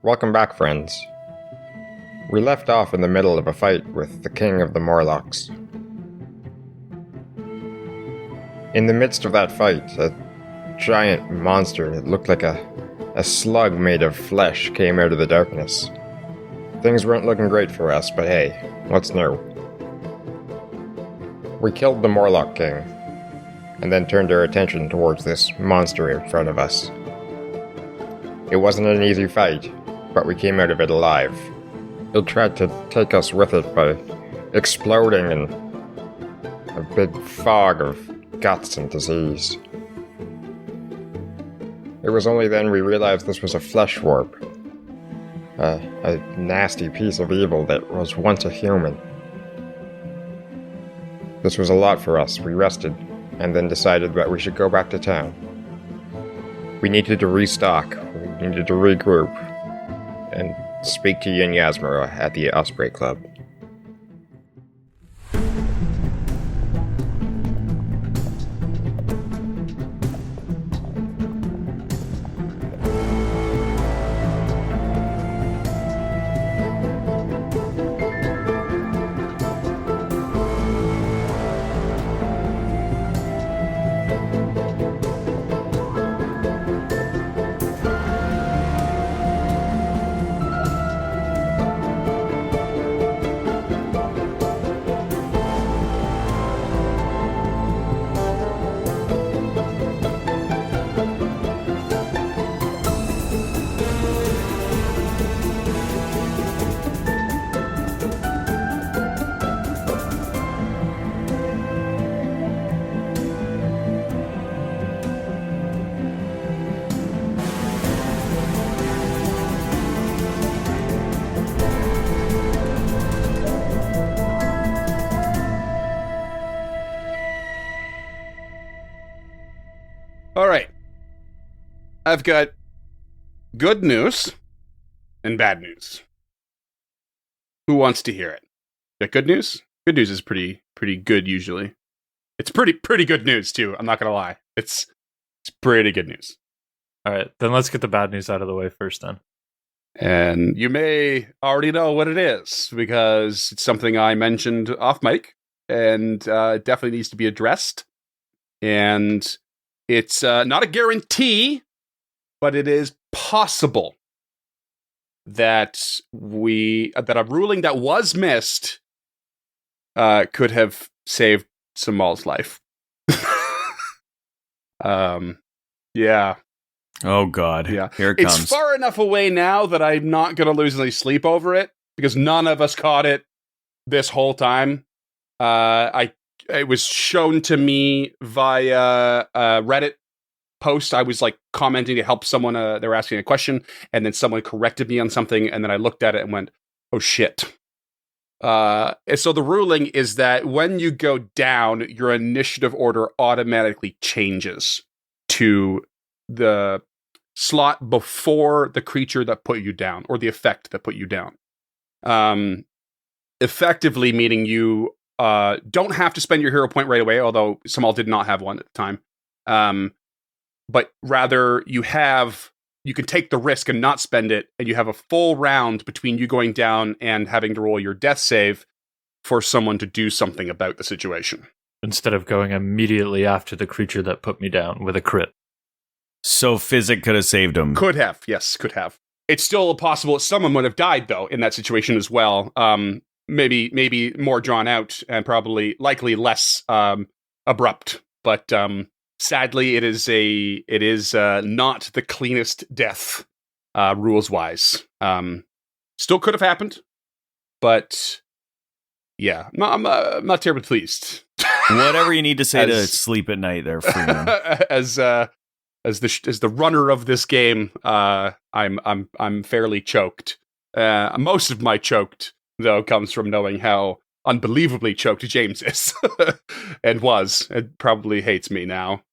Welcome back, friends. We left off in the middle of a fight with the king of the Morlocks. In the midst of that fight, a giant monster that looked like a slug made of flesh came out of the darkness. Things weren't looking great for us, but hey, what's new? We killed the Morlock King, and then turned our attention towards this monster in front of us. It wasn't an easy fight, but we came out of it alive. It tried to take us with it by exploding in a big fog of guts and disease. It was only then we realized this was a flesh warp. A nasty piece of evil that was once a human. This was a lot for us. We rested, and then decided that we should go back to town. We needed to restock, we needed to regroup, and speak to Yin Yasmura at the Osprey Club. All right. I've got good news and bad news. Who wants to hear it? Got good news? Good news is pretty good usually. It's pretty good news too. I'm not gonna lie. It's pretty good news. All right, then let's get the bad news out of the way first then. And you may already know what it is because it's something I mentioned off mic and it definitely needs to be addressed. And it's not a guarantee, but it is possible that a ruling that was missed could have saved Samal's life. Yeah. Oh God. Yeah. Here it comes. It's far enough away now that I'm not going to lose any sleep over it because none of us caught it this whole time. It was shown to me via a Reddit post. I was like commenting to help someone. They were asking a question, and then someone corrected me on something, and then I looked at it and went, "Oh shit!" And so the ruling is that when you go down, your initiative order automatically changes to the slot before the creature that put you down, or the effect that put you down. Effectively meaning you don't have to spend your hero point right away, although Samal did not have one at the time. But rather you can take the risk and not spend it, and you have a full round between you going down and having to roll your death save for someone to do something about the situation. Instead of going immediately after the creature that put me down with a crit. So Physic could have saved him. Could have, yes, could have. It's still possible that someone would have died, though, in that situation as well. Maybe more drawn out and likely less abrupt. But sadly, it is not the cleanest death rules wise. Still could have happened, but yeah, I'm not terribly pleased. Whatever you need to say to sleep at night, there, Freeman. As the runner of this game, I'm fairly choked. Most of my choked, though, comes from knowing how unbelievably choked James is and was, and probably hates me now.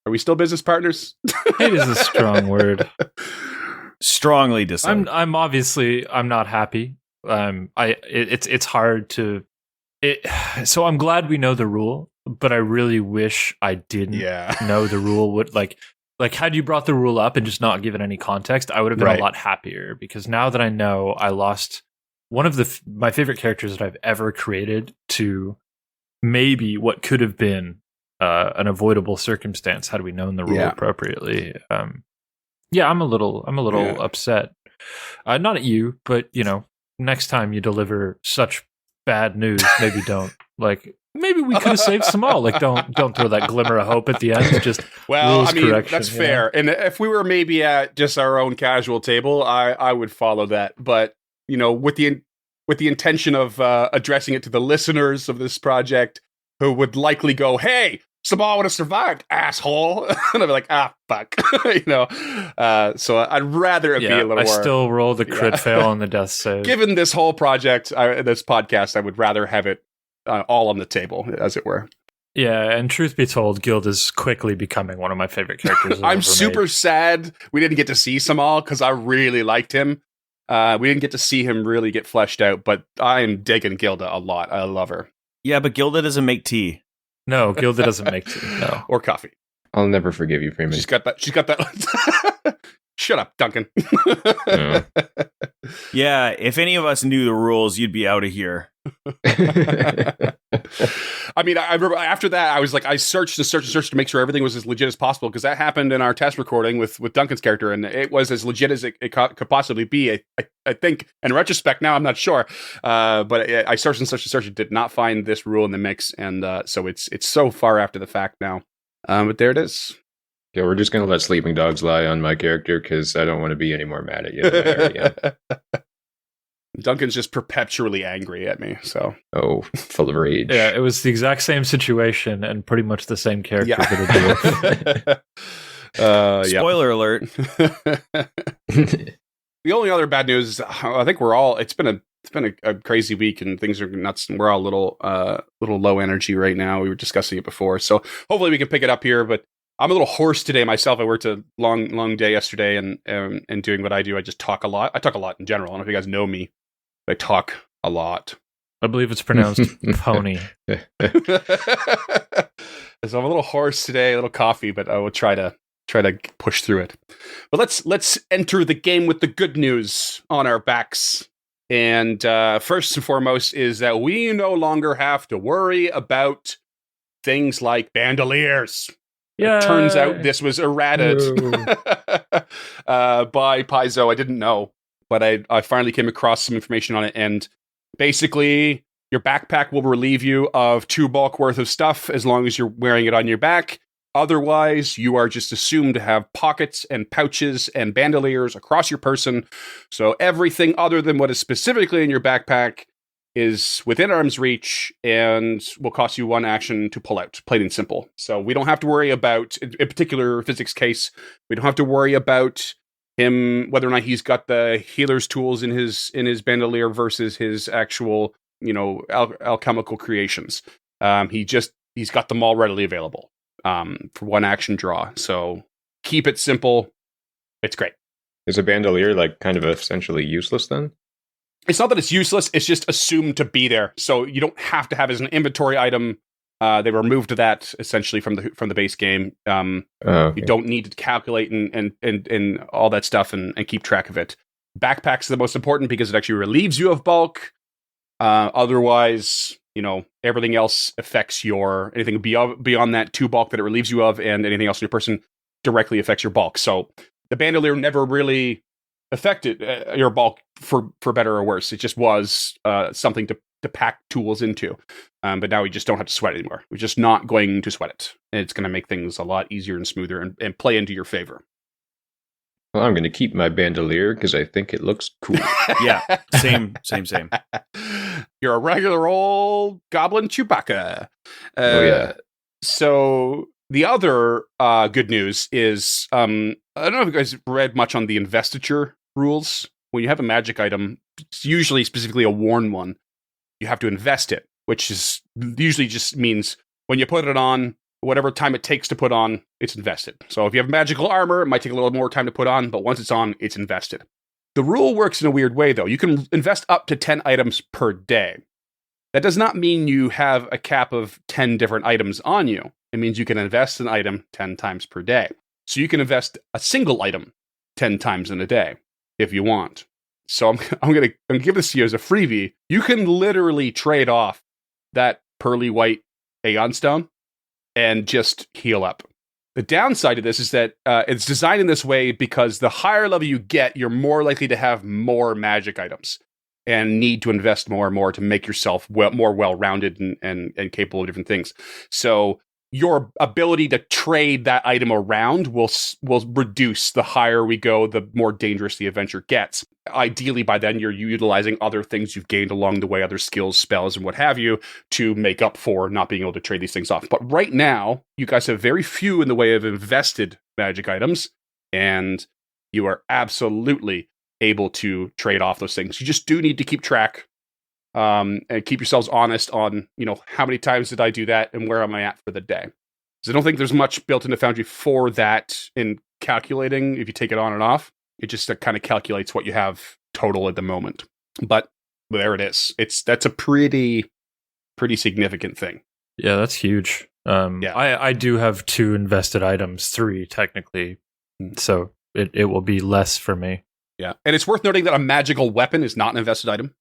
Are we still business partners? Hate is a strong word. Strongly dislike. I'm not happy. It's hard to. So I'm glad we know the rule, but I really wish I didn't know the rule. like, had you brought the rule up and just not given any context, I would have been Right. a lot happier, because now that I know, I lost one of my favorite characters that I've ever created to maybe what could have been an avoidable circumstance had we known the rule appropriately. I'm a little upset. Not at you, but next time you deliver such bad news, maybe don't. Like, maybe we could have saved Samal. Like, don't throw that glimmer of hope at the end. Just rules correction, that's fair. And if we were maybe at just our own casual table, I would follow that. But with the intention of addressing it to the listeners of this project, who would likely go, "Hey, Samal would have survived, asshole," and I'd be like, fuck, So I'd rather it be a little more. I still roll the crit fail on the death save. Given this whole project, this podcast, I would rather have it all on the table, as it were. Yeah, and truth be told, Guild is quickly becoming one of my favorite characters. I'm super sad we didn't get to see Samal, because I really liked him. We didn't get to see him really get fleshed out, but I am digging Gilda a lot. I love her. Yeah, but Gilda doesn't make tea. No, Gilda doesn't make tea. No. Or coffee. I'll never forgive you, Freeman. She's got that. Shut up, Duncan. Yeah. Yeah, if any of us knew the rules, you'd be out of here. I mean, I remember after that, I was like, I searched to make sure everything was as legit as possible, because that happened in our test recording with Duncan's character, and it was as legit as it could possibly be. I think, in retrospect, now I'm not sure, but I searched and did not find this rule in the mix, and so it's so far after the fact now. But there it is. Yeah, we're just going to let sleeping dogs lie on my character, because I don't want to be any more mad at you than I already am. Duncan's just perpetually angry at me, so. Oh, full of rage. Yeah, it was the exact same situation and pretty much the same character for the dwarf. Spoiler alert. The only other bad news is, I think it's been a crazy week, and things are nuts, and we're all a little low energy right now. We were discussing it before, so hopefully we can pick it up here, but I'm a little hoarse today myself. I worked a long day yesterday, and doing what I do, I just talk a lot. I talk a lot in general. I don't know if you guys know me, but I talk a lot. I believe it's pronounced pony. So I'm a little hoarse today, a little coffee, but I will try to push through it. But let's enter the game with the good news on our backs. And first and foremost is that we no longer have to worry about things like bandoliers. Yeah. It turns out this was errated by Paizo. I didn't know, but I finally came across some information on it. And basically, your backpack will relieve you of 2 bulk worth of stuff as long as you're wearing it on your back. Otherwise, you are just assumed to have pockets and pouches and bandoliers across your person. So everything other than what is specifically in your backpack is within arm's reach and will cost you 1 action to pull out, plain and simple. So we don't have to worry about, in particular physics case, we don't have to worry about him, whether or not he's got the healer's tools in his bandolier versus his actual, alchemical creations. He's got them all readily available for 1 action draw. So keep it simple. It's great. Is a bandolier kind of essentially useless then? It's not that it's useless, it's just assumed to be there. So you don't have to have it as an inventory item. They removed that essentially from the base game. Okay. You don't need to calculate and all that stuff and keep track of it. Backpacks are the most important because it actually relieves you of bulk. Otherwise, everything else affects anything beyond that 2 bulk that it relieves you of, and anything else in your person directly affects your bulk. So the bandolier never really affected your bulk for better or worse. It just was something to pack tools into. But now we just don't have to sweat it anymore. We're just not going to sweat it. And it's going to make things a lot easier and smoother and play into your favor. Well, I'm going to keep my bandolier because I think it looks cool. Yeah, same. You're a regular old goblin Chewbacca. Oh, yeah. So the other good news is, I don't know if you guys read much on the investiture rules. When you have a magic item, it's usually specifically a worn one, you have to invest it, which is usually just means when you put it on, whatever time it takes to put on, it's invested. So if you have magical armor, it might take a little more time to put on, but once it's on, it's invested. The rule works in a weird way, though. You can invest up to 10 items per day. That does not mean you have a cap of 10 different items on you. It means you can invest an item 10 times per day. So you can invest a single item 10 times in a day if you want. So I'm gonna give this to you as a freebie. You can literally trade off that pearly white Aeon Stone and just heal up. The downside of this is that it's designed in this way because the higher level you get, you're more likely to have more magic items and need to invest more and more to make yourself more well-rounded and capable of different things. So your ability to trade that item around will reduce the higher we go, the more dangerous the adventure gets. Ideally, by then, you're utilizing other things you've gained along the way, other skills, spells, and what have you, to make up for not being able to trade these things off. But right now, you guys have very few in the way of invested magic items, and you are absolutely able to trade off those things. You just do need to keep track and keep yourselves honest on, how many times did I do that and where am I at for the day? Because I don't think there's much built into Foundry for that in calculating if you take it on and off. It just kind of calculates what you have total at the moment. But there it is. That's a pretty significant thing. Yeah, that's huge. I do have 2 invested items, 3 technically. So it will be less for me. Yeah. And it's worth noting that a magical weapon is not an invested item.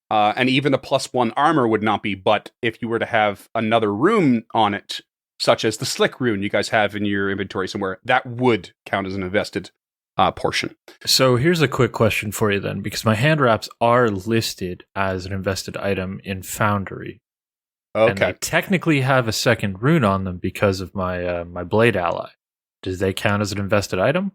And even the +1 armor would not be, but if you were to have another rune on it, such as the Slick rune you guys have in your inventory somewhere, that would count as an invested portion. So here's a quick question for you then, because my hand wraps are listed as an invested item in Foundry. Okay. And they technically have a second rune on them because of my my blade ally. Do they count as an invested item?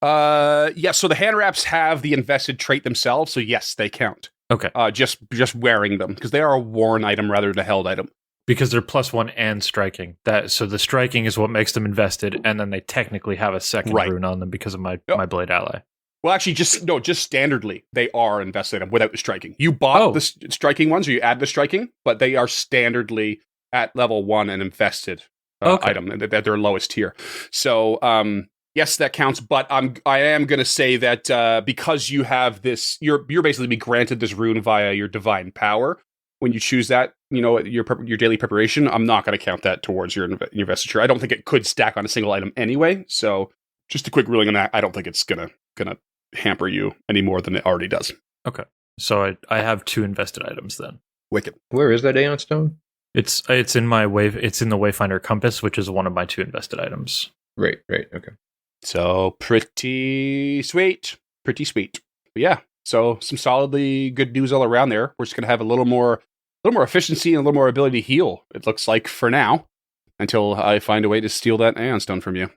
Yeah, so the hand wraps have the invested trait themselves, so yes, they count. Okay. Just wearing them, because they are a worn item rather than a held item. Because they're +1 and striking. So the striking is what makes them invested, and then they technically have a second rune on them because of my blade ally. Well, actually, just standardly, they are invested without the striking. You bought the striking ones, or you add the striking, but they are standardly at level 1 and invested item at their lowest tier. So, yes, that counts, but I am going to say that because you have this, you're basically be granted this rune via your divine power. When you choose that, your daily preparation, I'm not going to count that towards your investiture. I don't think it could stack on a single item anyway. So, just a quick ruling on that. I don't think it's gonna hamper you any more than it already does. Okay, so I have 2 invested items then. Wicked. Where is that Aeon Stone? It's in my It's in the Wayfinder Compass, which is one of my 2 invested items. Right. Okay. So pretty sweet. But yeah. So some solidly good news all around there. We're just gonna have a little more efficiency and a little more ability to heal, it looks like, for now, until I find a way to steal that Aeon Stone from you.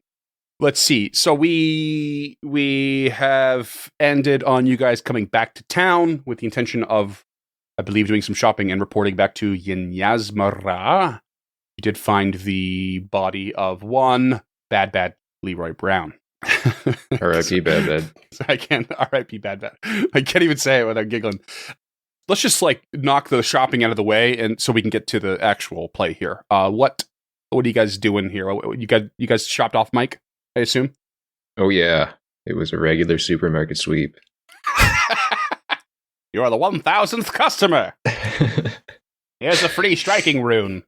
Let's see. So we have ended on you guys coming back to town with the intention of, I believe, doing some shopping and reporting back to Yinyazmara. You did find the body of one bad Leroy Brown. R.I.P. Bad. I can't. R.I.P. Bad. I can't even say it without giggling. Let's just knock the shopping out of the way, and so we can get to the actual play here. What are you guys doing here? You guys shopped off, Mike, I assume? Oh yeah, it was a regular supermarket sweep. You are the 1,000th customer. Here's a free striking rune.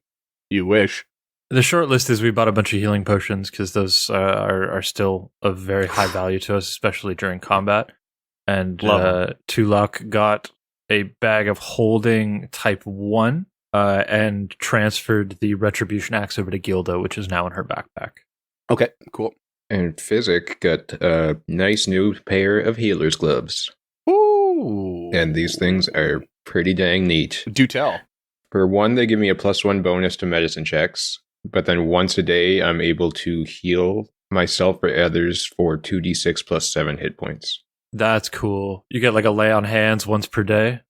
You wish. The short list is we bought a bunch of healing potions because those are still of very high value to us, especially during combat. And Tulak got a bag of holding type 1 and transferred the Retribution Axe over to Gilda, which is now in her backpack. Okay, cool. And Physic got a nice new pair of healer's gloves. Ooh. And these things are pretty dang neat. Do tell. For one, they give me a +1 bonus to medicine checks, but then once a day, I'm able to heal myself or others for 2d6 plus 7 hit points. That's cool. You get a lay on hands once per day?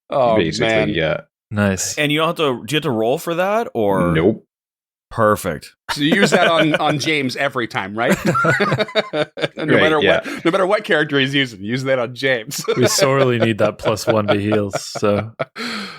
Oh, basically, man. Yeah. Nice. And do you have to roll for that, or Nope. Perfect. So you use that on James every time, right? no matter what character he's using, use that on James. We sorely need that +1 to heal. So,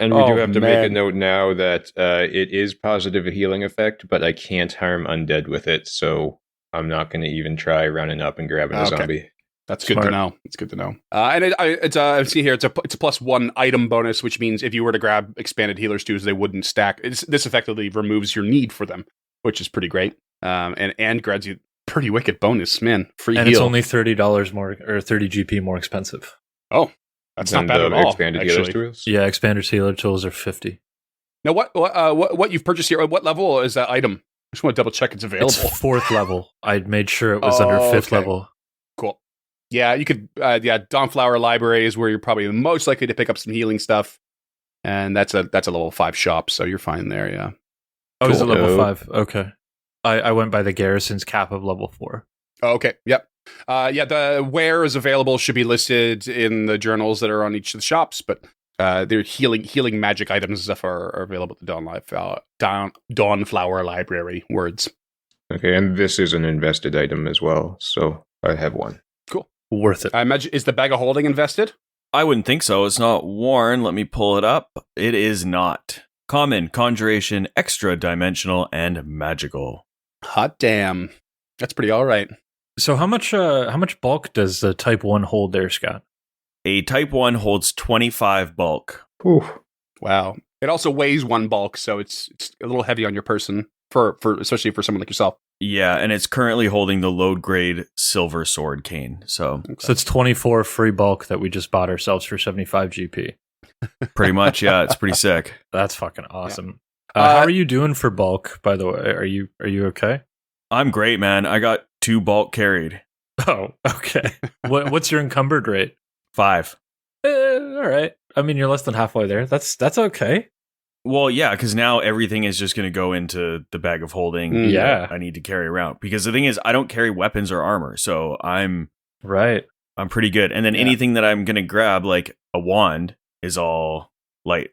and we do have to make a note now that it is positive healing effect, but I can't harm undead with it, so I'm not going to even try running up and grabbing a zombie. That's good to know. It's good to know. And I see here it's a +1 item bonus, which means if you were to grab expanded healers too, they wouldn't stack. This effectively removes your need for them, which is pretty great. And grants you pretty wicked bonus, man. Free And heal. it's only $30 more, or 30 GP more expensive. Oh, that's not And bad the at all. expanded healer Actually. tools? Yeah, expanded healer tools are 50. Now, what you've purchased here? What level is that item? I just want to double check it's available. It's 4th level. I made sure it was under 5th okay. level. Cool. Yeah, you could. Dawnflower Library is where you're probably most likely to pick up some healing stuff, and that's a level 5 shop, so you're fine there. Yeah. Oh, is it Cool. level 5? Okay. I went by the garrison's cap of level 4. Oh, okay. Yep. The where is available should be listed in the journals that are on each of the shops, but their healing magic items and stuff are available at the Dawnflower Library. Words. Okay, and this is an invested item as well, so I have one. Cool. Worth it. I imagine, is the bag of holding invested? I wouldn't think so. It's not worn. Let me pull it up. It is not. Common, conjuration, extra dimensional, and magical. Hot damn. That's pretty all right. So how much bulk does the Type 1 hold there, Scott? A Type 1 holds 25 bulk. Whew. Wow. It also weighs 1 bulk, so it's a little heavy on your person, for especially for someone like yourself. Yeah, and it's currently holding the load grade silver sword cane. So So it's 24 free bulk that we just bought ourselves for 75 GP. pretty much, yeah, it's pretty sick. That's fucking awesome. How are you doing for bulk, by the way? Are you okay? I'm great, man. I got 2 bulk carried. Oh, okay. What's your encumbered rate? 5. All right. I mean, you're less than halfway there. That's okay. Well, yeah, because now everything is just going to go into the bag of holding. Yeah. that I need to carry around, because the thing is, I don't carry weapons or armor, so I'm pretty good. And then anything that I'm going to grab, like a wand, is all light.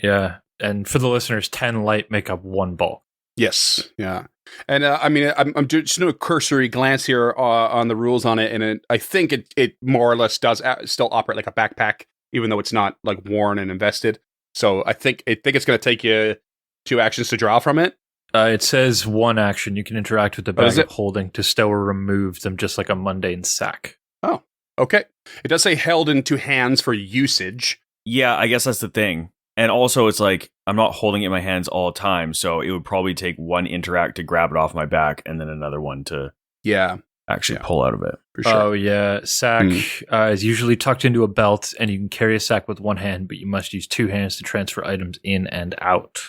Yeah. And for the listeners, 10 light make up 1 bulk. Yes, yeah, and I'm just doing a cursory glance here on the rules on it, and I think it more or less does still operate like a backpack, even though it's not like worn and invested. So I think it's going to take you 2 actions to draw from it. It says 1 action. You can interact with the is bag it? of holding to stow or remove them, just like a mundane sack. Oh, okay. It does say held into hands for usage. Yeah, I guess that's the thing. And also, it's like, I'm not holding it in my hands all the time, so it would probably take 1 interact to grab it off my back, and then another one to actually pull out of it. For sure. Oh, yeah. Sack is usually tucked into a belt, and you can carry a sack with 1 hand, but you must use 2 hands to transfer items in and out.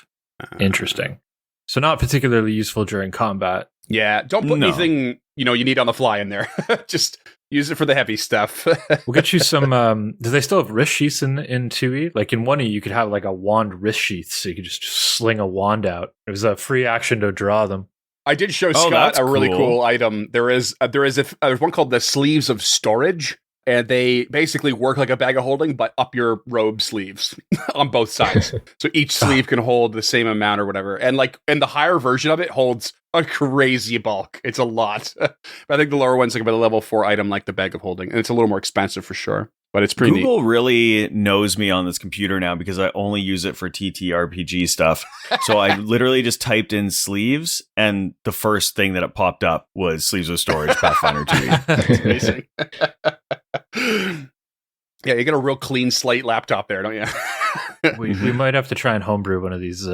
Interesting. So not particularly useful during combat. Yeah, don't put anything you need on the fly in there. Just use it for the heavy stuff. We'll get you some. Do they still have wrist sheaths in 2E? Like in 1E, you could have like a wand wrist sheath, so you could just sling a wand out. It was a free action to draw them. I did show Scott a really cool item. There's one called the sleeves of storage, and they basically work like a bag of holding, but up your robe sleeves on both sides. So each sleeve can hold the same amount or whatever. And the higher version of it holds a crazy bulk. It's a lot. But I think the lower one's like about a level 4 item, like the bag of holding, and it's a little more expensive for sure. But it's pretty Google neat. really knows me on this computer now, because I only use it for TTRPG stuff. So I literally just typed in sleeves, and the first thing that it popped up was sleeves of storage Pathfinder 2. That's amazing. Yeah, you got a real clean slate laptop there, don't you? We might have to try and homebrew one of these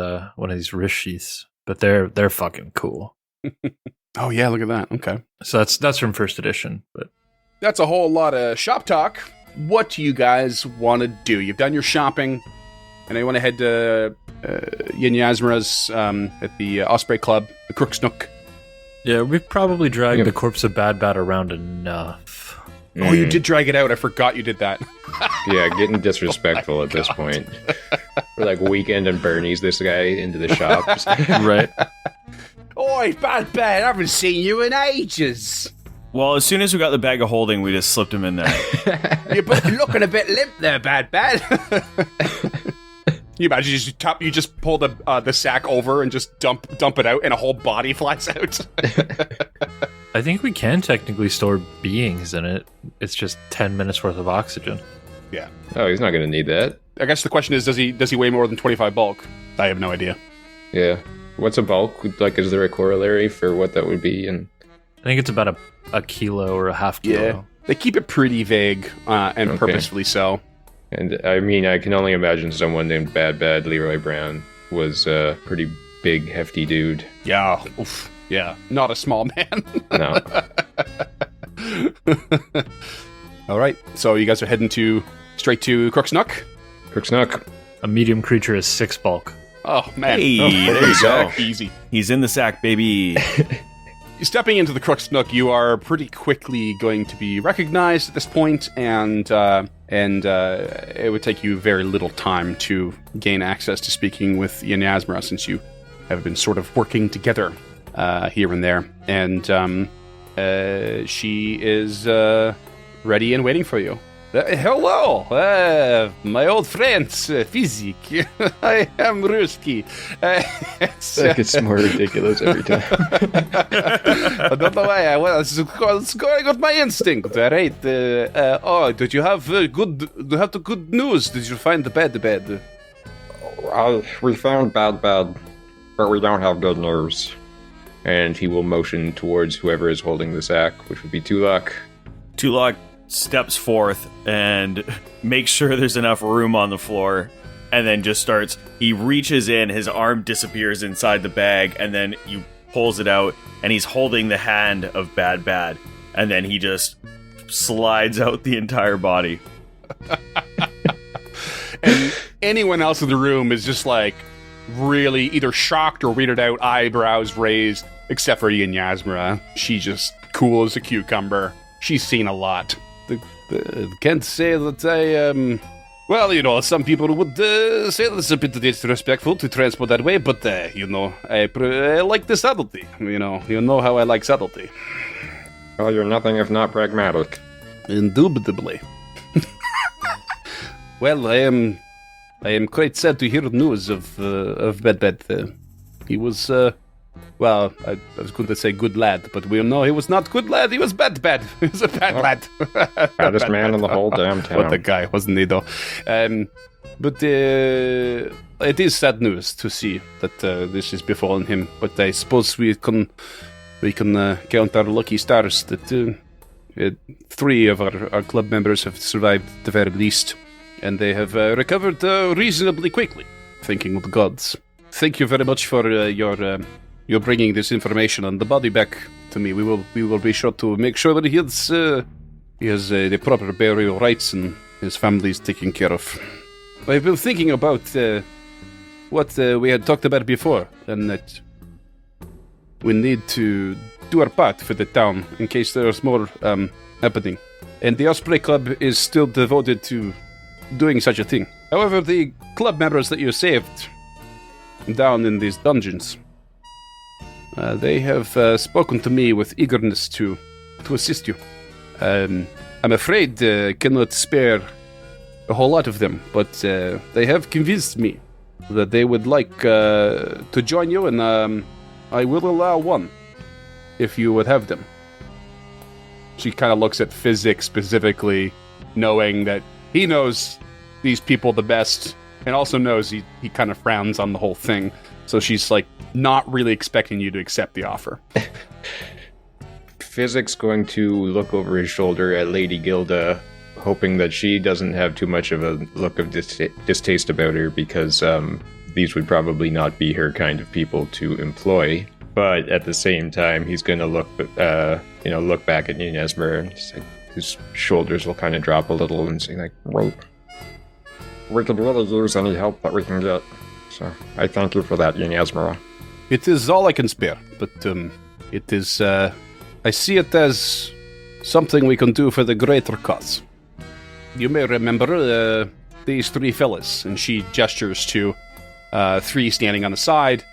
wrist sheaths, but they're fucking cool. Oh yeah, look at that. Okay, so that's from first edition, but that's a whole lot of shop talk. What do you guys want to do? You've done your shopping, and I want to head to Yin Yasmara's at the Osprey Club, the Crook's Nook. Yeah, we've probably dragged the corpse of Bad Bat around enough. Oh, you did drag it out. I forgot you did that. Yeah, getting disrespectful at this point. We're like Weekend and Bernie's this guy into the shops. Right. Oi, Bad Bat, I haven't seen you in ages. Well, as soon as we got the bag of holding, we just slipped him in there. You're looking a bit limp there, Bad Bat. You imagine you just pull the sack over and just dump it out, and a whole body flies out. I think we can technically store beings in it. It's just 10 minutes worth of oxygen. Yeah. Oh, he's not going to need that. I guess the question is, does he weigh more than 25 bulk? I have no idea. Yeah. What's a bulk? Like, is there a corollary for what that would be? And I think it's about a kilo or a half kilo. Yeah. They keep it pretty vague, and purposefully so. And I mean, I can only imagine someone named Bad Leroy Brown was a pretty big, hefty dude. Yeah. Oof. Yeah, not a small man. No. All right, so you guys are heading straight to Crook's Nook. Crook's Nook. A medium creature is 6 bulk. Oh man, Hey, there you go. Easy. He's in the sack, baby. Stepping into the Crook's Nook, you are pretty quickly going to be recognized at this point, and it would take you very little time to gain access to speaking with Ian Yasmara, since you have been sort of working together here and there. And she is ready and waiting for you. Hello, my old friends, Physic. I am Ruski. That gets more ridiculous every time. I don't know why. It's going with my instinct, right? Did you have the good news? Did you find the bed? We found bad, but we don't have good news. And he will motion towards whoever is holding the sack, which would be Tulak. Tulak steps forth and makes sure there's enough room on the floor, and then just he reaches in, his arm disappears inside the bag, and then he pulls it out, and he's holding the hand of Bad, and then he just slides out the entire body. And anyone else in the room is just like really either shocked or weirded out, eyebrows raised, except for Ian Yasmara. She's just cool as a cucumber. She's seen a lot. Can't say that I, well, some people would say that it's a bit disrespectful to transport that way, but, I like the subtlety. You know how I like subtlety. Well, you're nothing if not pragmatic. Indubitably. Well, I am quite sad to hear news of Bad. He was, well, I was going to say good lad, but we know he was not good lad. He was bad. He was a bad lad. Baddest man in the whole damn town. What a guy, wasn't he, though? But it is sad news to see that this has befallen him. But I suppose we can count our lucky stars that 3 of our club members have survived at the very least, and they have recovered reasonably quickly. Thanking the gods. Thank you very much for your bringing this information on the body back to me. We will be sure to make sure that he has the proper burial rights and his family is taken care of. I've been thinking about what we had talked about before, and that we need to do our part for the town in case there's more happening. And the Osprey Club is still devoted to doing such a thing. However, the club members that you saved down in these dungeons, they have spoken to me with eagerness to assist you. I'm afraid cannot spare a whole lot of them, but they have convinced me that they would like to join you, and I will allow one if you would have them. She kind of looks at Physic specifically, knowing that he knows these people the best, and also knows he kind of frowns on the whole thing. So she's like not really expecting you to accept the offer. Physic's going to look over his shoulder at Lady Gilda, hoping that she doesn't have too much of a look of distaste about her, because these would probably not be her kind of people to employ. But at the same time, he's going to look back at Inesmer, and his shoulders will kind of drop a little and say, like, well, we could really use any help that we can get. So I thank you for that, Inesmer. It is all I can spare, but it is, I see it as something we can do for the greater cause. You may remember these 3 fellas, and she gestures to 3 standing on the side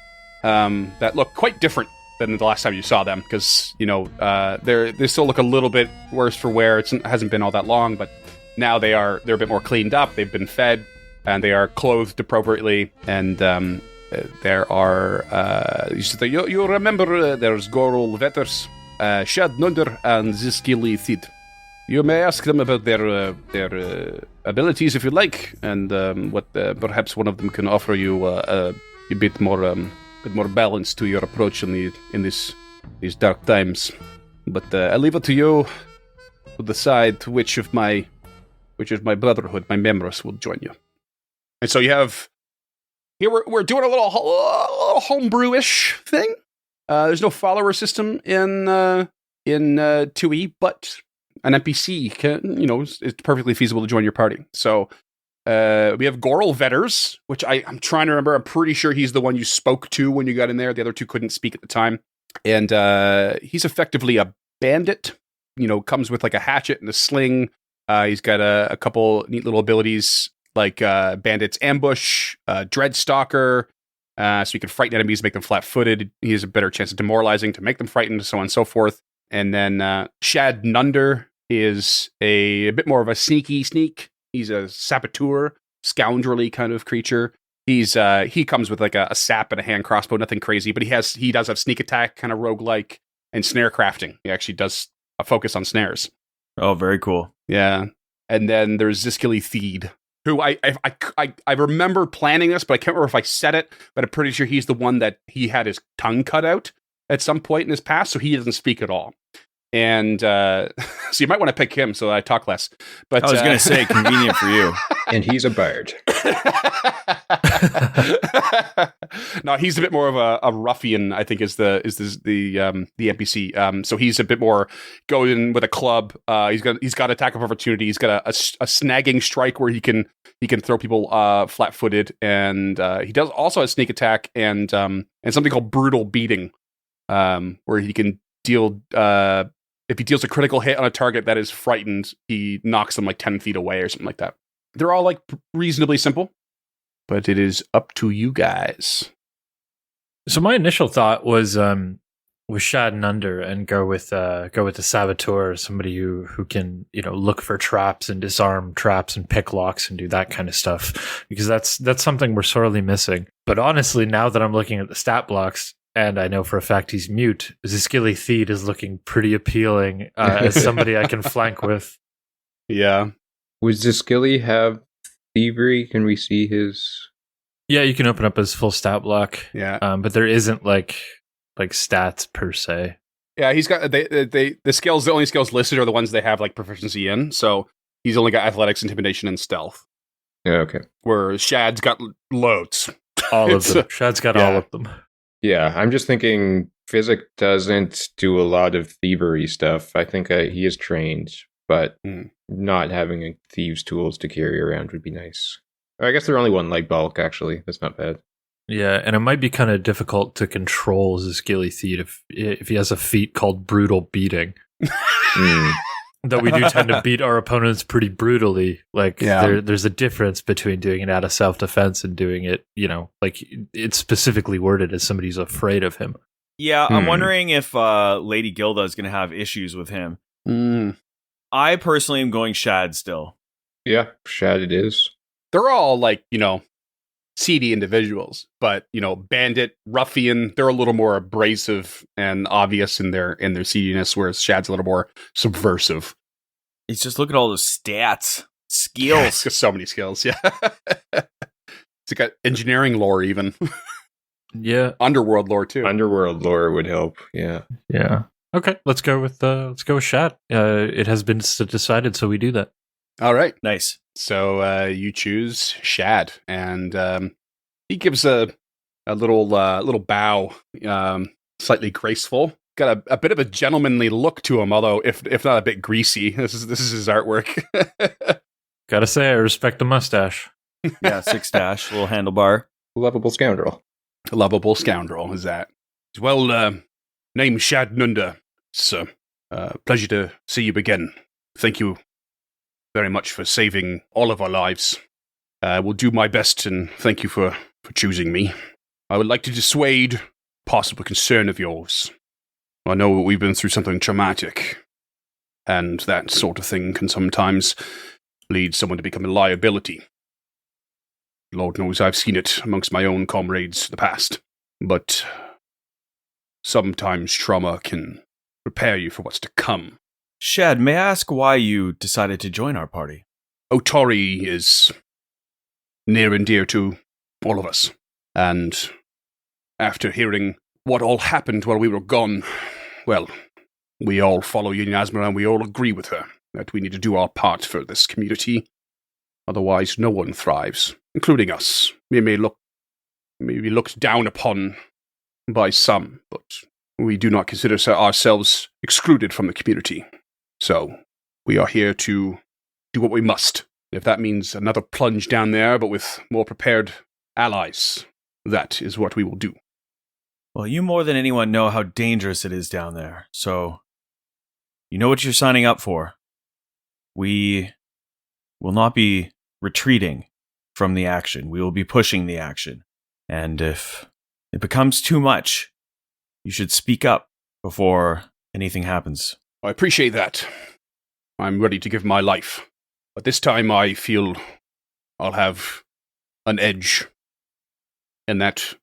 that look quite different than the last time you saw them, because, they still look a little bit worse for wear. It hasn't been all that long, but now they're a bit more cleaned up. They've been fed, and they are clothed appropriately, and there are, you remember there's Gorul Vetters, Shad Nunder, and Ziskili Thid. You may ask them about their abilities if you like, and what perhaps one of them can offer you a bit more balance to your approach in these dark times. But I leave it to you to decide which of my brotherhood, my members, will join you. And so you have here we're doing a little homebrewish thing. There's no follower system in 2E, but an NPC it's perfectly feasible to join your party. So we have Goral Vetters, which I'm trying to remember. I'm pretty sure he's the one you spoke to when you got in there. The other two couldn't speak at the time. And he's effectively a bandit, comes with like a hatchet and a sling. He's got a couple neat little abilities like Bandit's Ambush, Dreadstalker, so you can frighten enemies, make them flat-footed. He has a better chance of demoralizing to make them frightened, so on and so forth. And then Shad Nunder is a bit more of a sneaky sneak. He's a saboteur, scoundrelly kind of creature. He comes with like a sap and a hand crossbow, nothing crazy, but he does have sneak attack, kind of roguelike, and snare crafting. He actually does a focus on snares. Oh, very cool. Yeah. And then there's Ziskili Theed, who I remember planning this, but I can't remember if I said it, but I'm pretty sure he's the one that he had his tongue cut out at some point in his past, so he doesn't speak at all. And so you might want to pick him so that I talk less. But I was going to say, convenient for you. And he's a bard. No, he's a bit more of a ruffian, I think, is the NPC. So he's a bit more going with a club. He's got attack of opportunity. He's got a snagging strike where he can throw people flat-footed, and he does also have sneak attack and something called brutal beating, where he can deal. If he deals a critical hit on a target that is frightened, he knocks them like 10 feet away or something like that. They're all like reasonably simple, but it is up to you guys. So my initial thought was Shad Nunder and go with the saboteur, somebody who can look for traps and disarm traps and pick locks and do that kind of stuff, because that's something we're sorely missing. But honestly, now that I'm looking at the stat blocks, and I know for a fact he's mute, Ziskili Theed is looking pretty appealing as somebody I can flank with. Yeah. Would Ziskili have thievery? Can we see his? Yeah, you can open up his full stat block. Yeah. But there isn't like stats per se. Yeah, he's got the skills. The only skills listed are the ones they have like proficiency in. So he's only got athletics, intimidation, and stealth. Yeah, okay. Where Shad's got loads. All of them. Shad's got all of them. Yeah, I'm just thinking Physic doesn't do a lot of thievery stuff. I think he is trained, but not having thieves' tools to carry around would be nice. I guess they're only one leg bulk, actually. That's not bad. Yeah, and it might be kind of difficult to control Ziskili Theed if he has a feat called Brutal Beating. Though we do tend to beat our opponents pretty brutally. There's a difference between doing it out of self-defense and doing it, like it's specifically worded as somebody who's afraid of him. Yeah, I'm wondering if Lady Gilda is going to have issues with him. I personally am going Shad still. Yeah, Shad it is. They're all like, seedy individuals, but bandit, ruffian, they're a little more abrasive and obvious in their seediness, whereas Shad's a little more subversive. It's just look at all those stats, skills. Yeah, it's got so many skills. Yeah, it's got engineering lore, even. Yeah, underworld lore too. Underworld lore would help. Yeah. Okay, let's go with Shad. It has been decided, so we do that. All right, nice. So you choose Shad, and he gives a little bow, slightly graceful. Got a bit of a gentlemanly look to him, although if not a bit greasy. This is his artwork. Gotta say, I respect the mustache. Yeah, 6 dash, little handlebar. Loveable Scoundrel. Loveable Scoundrel is that. Well, name's Shad Nunder. It's a pleasure to see you again. Thank you very much for saving all of our lives. I will do my best, and thank you for choosing me. I would like to dissuade possible concern of yours. I know we've been through something traumatic, and that sort of thing can sometimes lead someone to become a liability. Lord knows I've seen it amongst my own comrades in the past, but sometimes trauma can prepare you for what's to come. Shad, may I ask why you decided to join our party? Otori is near and dear to all of us, and after hearing what all happened while we were gone, well, we all follow Yin Asmara and we all agree with her that we need to do our part for this community. Otherwise, no one thrives, including us. We may be looked down upon by some, but we do not consider ourselves excluded from the community. So, we are here to do what we must. If that means another plunge down there, but with more prepared allies, that is what we will do. Well, you more than anyone know how dangerous it is down there, so you know what you're signing up for. We will not be retreating from the action. We will be pushing the action. And if it becomes too much, you should speak up before anything happens. I appreciate that. I'm ready to give my life. But this time I feel I'll have an edge. In that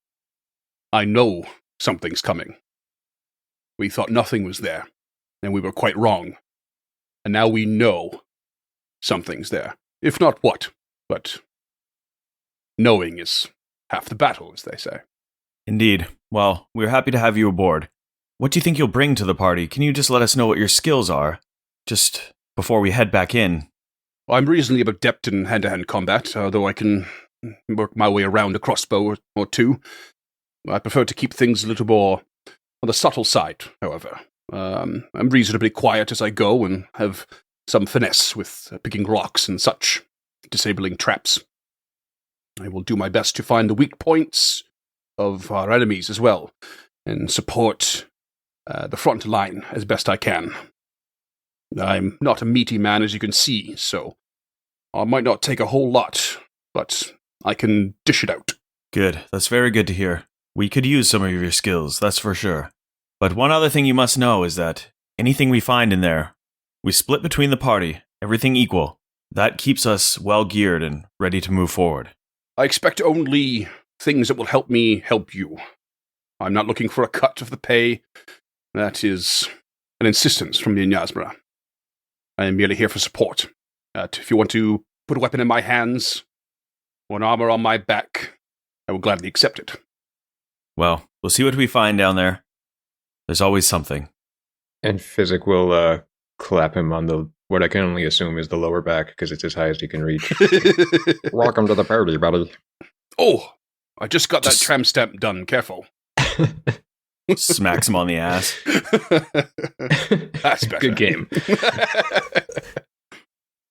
I know something's coming. We thought nothing was there, and we were quite wrong. And now we know something's there. If not what, but knowing is half the battle, as they say. Indeed. Well, we're happy to have you aboard. What do you think you'll bring to the party? Can you just let us know what your skills are, just before we head back in? I'm reasonably adept in hand-to-hand combat, although I can work my way around a crossbow or two. I prefer to keep things a little more on the subtle side, however. I'm reasonably quiet as I go and have some finesse with picking rocks and such, disabling traps. I will do my best to find the weak points of our enemies as well, and support the front line as best I can. I'm not a meaty man, as you can see, so I might not take a whole lot, but I can dish it out. Good. That's very good to hear. We could use some of your skills, that's for sure. But one other thing you must know is that anything we find in there, we split between the party, everything equal. That keeps us well geared and ready to move forward. I expect only things that will help me help you. I'm not looking for a cut of the pay. That is an insistence from the Nyasmara. I am merely here for support. If you want to put a weapon in my hands, or an armor on my back, I will gladly accept it. Well, we'll see what we find down there. There's always something. And Physic will clap him on what I can only assume is the lower back, because it's as high as he can reach. Welcome to the party, buddy. Oh, I just got that tram stamp done. Careful. Smacks him on the ass. That's better. Good game.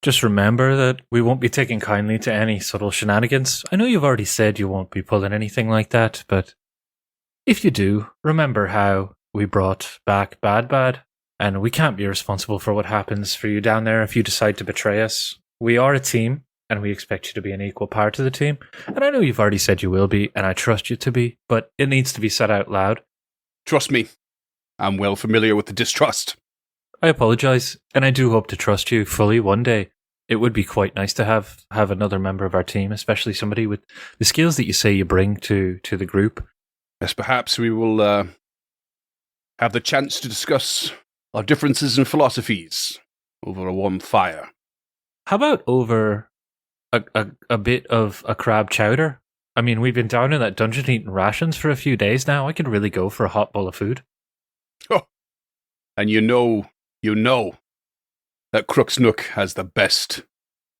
Just remember that we won't be taking kindly to any subtle shenanigans. I know you've already said you won't be pulling anything like that, but if you do, remember how we brought back Bad, and we can't be responsible for what happens for you down there if you decide to betray us. We are a team, and we expect you to be an equal part of the team. And I know you've already said you will be, and I trust you to be, but it needs to be said out loud. Trust me, I'm well familiar with the distrust. I apologize, and I do hope to trust you fully one day. It would be quite nice to have another member of our team, especially somebody with the skills that you say you bring to the group. Yes, perhaps we will have the chance to discuss our differences in philosophies over a warm fire. How about over a bit of a crab chowder? I mean, we've been down in that dungeon eating rations for a few days now. I could really go for a hot bowl of food. Oh, and you know that Crook's Nook has the best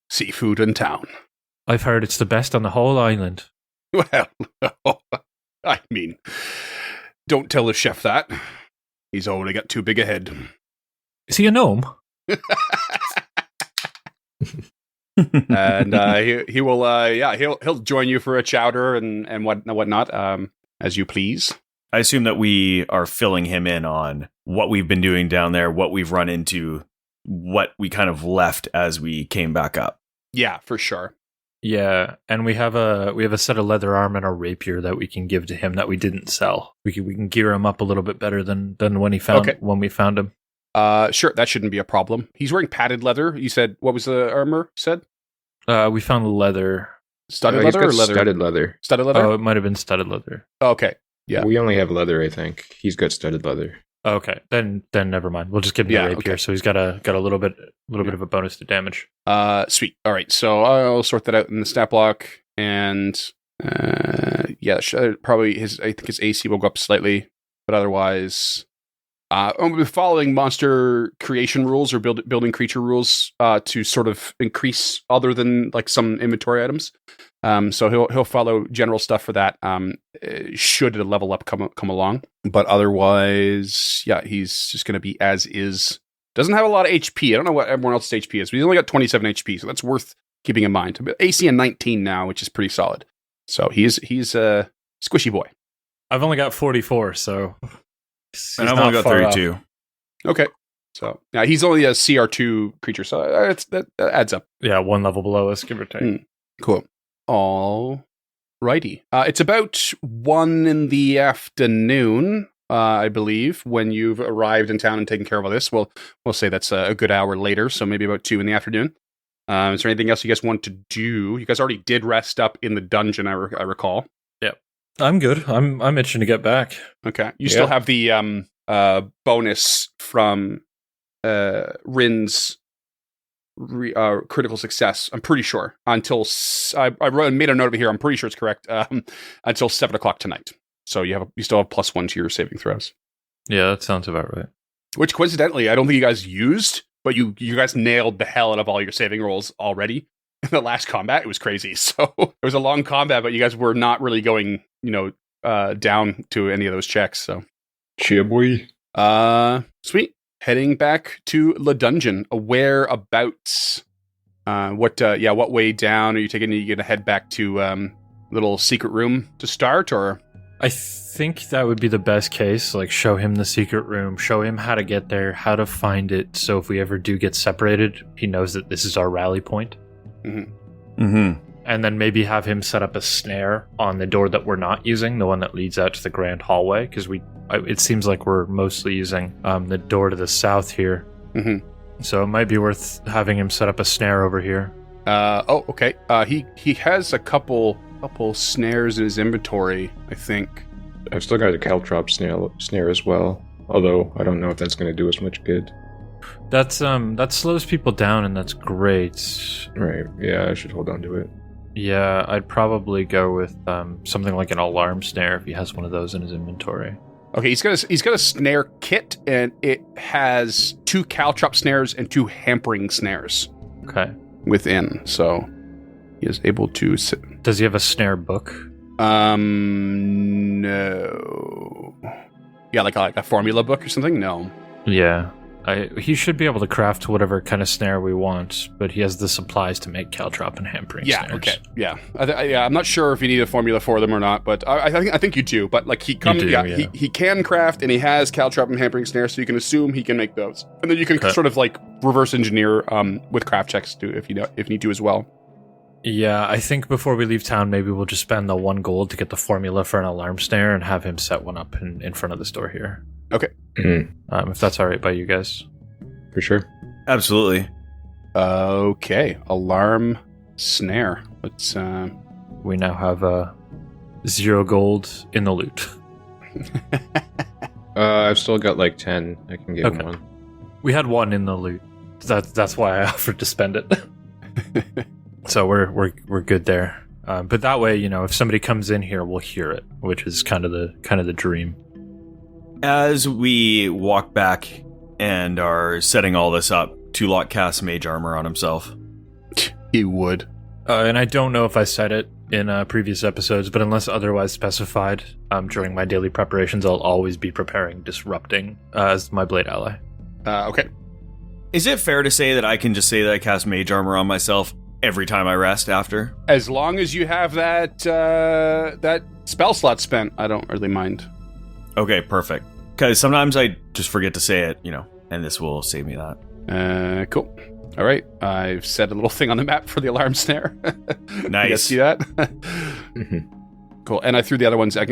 seafood in town. I've heard it's the best on the whole island. Well, I mean, don't tell the chef that. He's already got too big a head. Is he a gnome? And he will, he'll join you for a chowder and whatnot, as you please. I assume that we are filling him in on what we've been doing down there, what we've run into, what we kind of left as we came back up. Yeah, for sure. Yeah, and we have a set of leather arm and a rapier that we can give to him that we didn't sell. We can gear him up a little bit better than when we found him. Sure, that shouldn't be a problem. He's wearing padded leather. You said, what was the armor you said? We found leather. Studded leather or leather? Studded leather. Studded leather? Oh, it might have been studded leather. Okay, yeah. We only have leather, I think. He's got studded leather. Okay, then never mind. We'll just give him the rapier, so he's got a little bit of a bonus to damage. Sweet. All right, so I'll sort that out in the stat block, and probably I think his AC will go up slightly, but otherwise, Following monster creation rules or building creature rules to sort of increase other than like some inventory items. So he'll follow general stuff for that. Should a level up come along, but otherwise, yeah, he's just going to be as is. Doesn't have a lot of HP. I don't know what everyone else's HP is, but he's only got 27 HP, so that's worth keeping in mind. AC and 19 now, which is pretty solid. So he's a squishy boy. I've only got 44, so. And I've only got 32. Okay. So yeah, he's only a CR2 creature, so that adds up. Yeah, one level below us, give or take. Cool. All righty. It's about 1 in the afternoon, I believe, when you've arrived in town and taken care of all this. We'll say that's a good hour later, so maybe about 2 in the afternoon. Is there anything else you guys want to do? You guys already did rest up in the dungeon, I recall. Yep. I'm good. I'm itching to get back. Okay. You still have the bonus from Rin's critical success, I'm pretty sure, until I made a note of it here. I'm pretty sure it's correct. Until 7:00 tonight. So you still have +1 to your saving throws. Yeah, that sounds about right. Which coincidentally, I don't think you guys used, but you guys nailed the hell out of all your saving rolls already in the last combat. It was crazy. So it was a long combat, but you guys were not really going, down to any of those checks. So, Chia boy. Sweet. Heading back to the dungeon. Whereabouts? What way down are you taking? Are you gonna head back to little secret room to start, or? I think that would be the best case. Like, show him the secret room, show him how to get there, how to find it. So if we ever do get separated, he knows that this is our rally point. Mm-hmm. Mm-hmm. And then maybe have him set up a snare on the door that we're not using, the one that leads out to the grand hallway, because it seems like we're mostly using the door to the south here. Mm-hmm. So it might be worth having him set up a snare over here. Okay. He has a couple snares in his inventory, I think. I've still got a caltrop snare as well, although I don't know if that's going to do us much good. That slows people down, and that's great. Right. Yeah, I should hold on to it. Yeah, I'd probably go with something like an alarm snare if he has one of those in his inventory. Okay, he's got a snare kit, and it has 2 caltrop snares and 2 hampering snares. Okay. Within, so he is able to. Does he have a snare book? No. Yeah, like a formula book or something. No. Yeah. He should be able to craft whatever kind of snare we want, but he has the supplies to make caltrop and hampering snares. Okay. Yeah. I'm not sure if you need a formula for them or not, but I think you do. But like he can craft, and he has caltrop and hampering snares, so you can assume he can make those, and then you can sort of like reverse engineer with craft checks too if you need to as well. Yeah, I think before we leave town, maybe we'll just spend the 1 gold to get the formula for an alarm snare and have him set one up in front of the store here. Okay. Mm-hmm. If that's all right by you guys. For sure. Absolutely. Okay. Alarm snare. Let's. We now have 0 gold in the loot. I've still got like 10. I can give him 1. We had 1 in the loot. That's why I offered to spend it. So we're good there. But that way, if somebody comes in here, we'll hear it, which is kind of the dream. As we walk back and are setting all this up, Tulok casts mage armor on himself. He would. And I don't know if I said it in previous episodes, but unless otherwise specified, during my daily preparations, I'll always be preparing Disrupting as my blade ally. Okay. Is it fair to say that I can just say that I cast mage armor on myself every time I rest after? As long as you have that spell slot spent, I don't really mind. Okay, perfect. Because sometimes I just forget to say it, and this will save me that. Cool. All right. I've set a little thing on the map for the alarm snare. Nice. You guys see that? Mm-hmm. Cool. And I threw the other ones in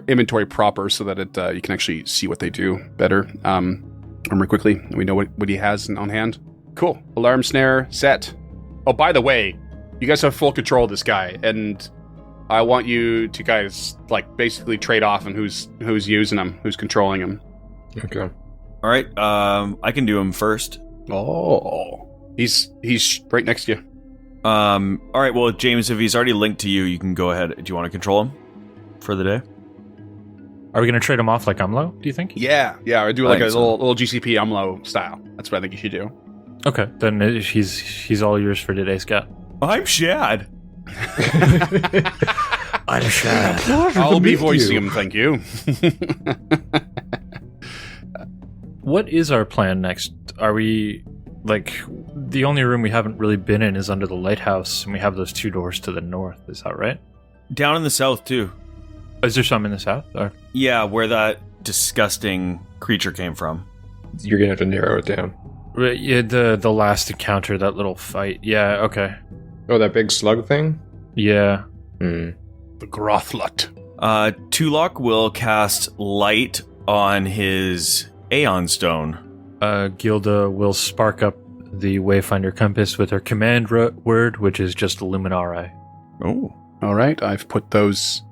inventory proper so that you can actually see what they do better. Armor quickly. We know what he has on hand. Cool. Alarm snare set. Oh, by the way, you guys have full control of this guy, and I want you to guys basically trade off on who's using him, who's controlling him. Okay. All right. I can do him first. Oh, he's right next to you. All right. Well, James, if he's already linked to you, you can go ahead. Do you want to control him for the day? Are we going to trade him off like Umlo, do you think? Yeah, I do like a think so. little GCP Umlo style. That's what I think you should do. Okay, then he's all yours for today, Scott. I'm Shad. I'm Shad. I'll be voicing him, thank you. What is our plan next? Are we, the only room we haven't really been in is under the lighthouse, and we have those 2 doors to the north, is that right? Down in the south, too. Is there some in the south? Or? Yeah, where that disgusting creature came from. You're gonna have to narrow it down. Right, yeah, the last encounter, that little fight. Yeah, okay. Oh, that big slug thing? Yeah. Hmm. The Grothlut. Tulok will cast light on his Aeon Stone. Gilda will spark up the Wayfinder compass with her command word, which is just Luminare. Oh. All right, I've put those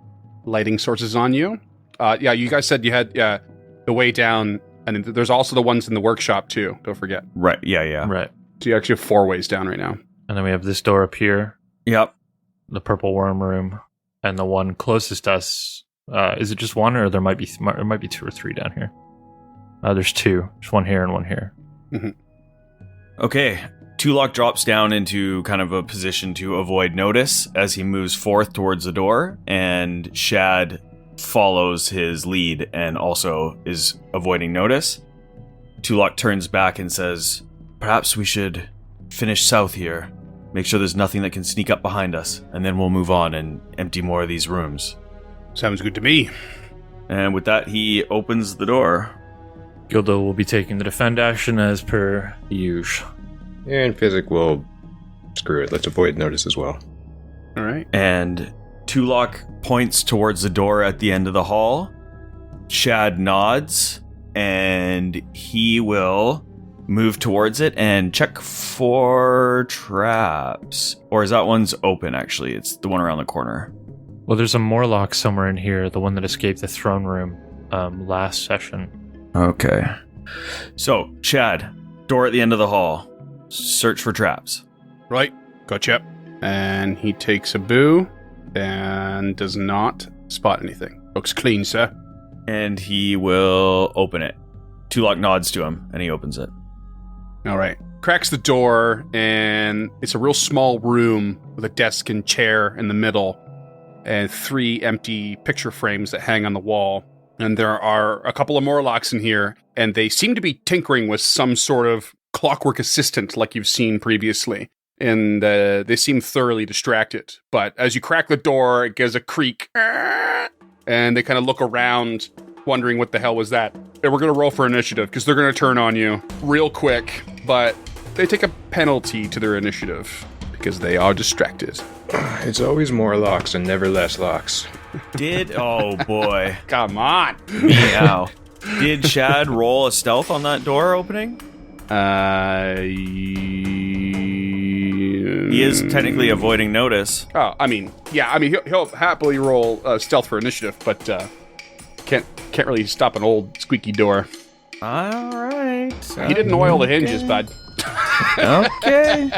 lighting sources on you. Yeah, you guys said you had the way down, and there's also the ones in the workshop too. Don't forget. Right, yeah. Right. So you actually have 4 ways down right now. And then we have this door up here, Yep. the purple worm room, and the one closest to us. Is it just one, or there might be 2 or 3 down here? There's 2. There's one here and one here. Mm-hmm. Okay. Tulok drops down into kind of a position to avoid notice as he moves forth towards the door, and Shad follows his lead and also is avoiding notice. Tulok turns back and says, "Perhaps we should finish south here. Make sure there's nothing that can sneak up behind us, and then we'll move on and empty more of these rooms." Sounds good to me. And with that, he opens the door. Gilda will be taking the defend action as per the usual. And Physic will... Screw it, let's avoid notice as well. All right. And Tulok points towards the door at the end of the hall. Shad nods, and he will move towards it and check for traps. Or is that one's open, actually? It's the one around the corner. Well, there's a Morlock somewhere in here, the one that escaped the throne room last session. Okay. So, Shad, door at the end of the hall. Search for traps. Right. Gotcha. And he takes a boo and does not spot anything. Looks clean, sir. And he will open it. Tulok nods to him, and he opens it. All right. Cracks the door, and it's a real small room with a desk and chair in the middle, and 3 empty picture frames that hang on the wall. And there are a couple of Morlocks in here, and they seem to be tinkering with some sort of clockwork assistant like you've seen previously. And they seem thoroughly distracted. But as you crack the door, it gives a creak, and they kind of look around, wondering what the hell was that. And we're going to roll for initiative, because they're going to turn on you real quick. But they take a penalty to their initiative, because they are distracted. It's always more locks and never less locks. Oh boy. Come on! Meow. Did Shad roll a stealth on that door opening? He is technically avoiding notice. Oh, he'll happily roll stealth for initiative, but can't really stop an old squeaky door. All right. He didn't oil the hinges, bud. Okay.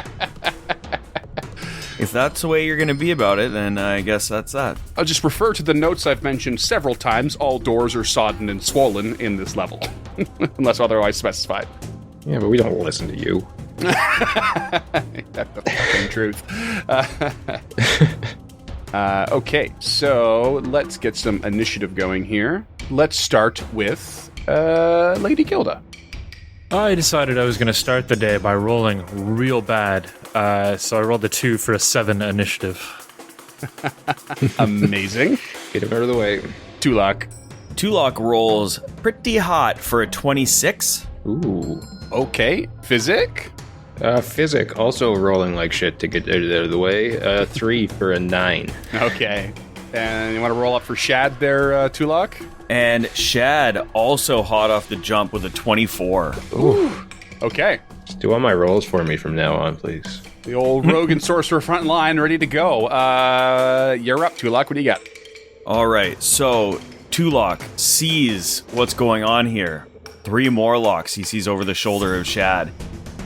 If that's the way you're going to be about it, then I guess that's that. I'll just refer to the notes I've mentioned several times. All doors are sodden and swollen in this level, unless otherwise specified. Yeah, but we don't listen to you. That's the fucking truth. Okay, so let's get some initiative going here. Let's start with Lady Gilda. I decided I was going to start the day by rolling real bad, so I rolled a 2 for a 7 initiative. Amazing. Get him out of the way. Tulok. Tulok rolls pretty hot for a 26. Ooh. Okay. Physic. Physic, also rolling like shit to get it out of the way. 3 for a 9. Okay. And you want to roll up for Shad there, Tulok? And Shad also hot off the jump with a 24. Ooh. Okay. Just do all my rolls for me from now on, please. The old rogue and sorcerer front line ready to go. You're up, Tulok. What do you got? All right, so Tulok sees what's going on here. 3 Morlocks he sees over the shoulder of Shad.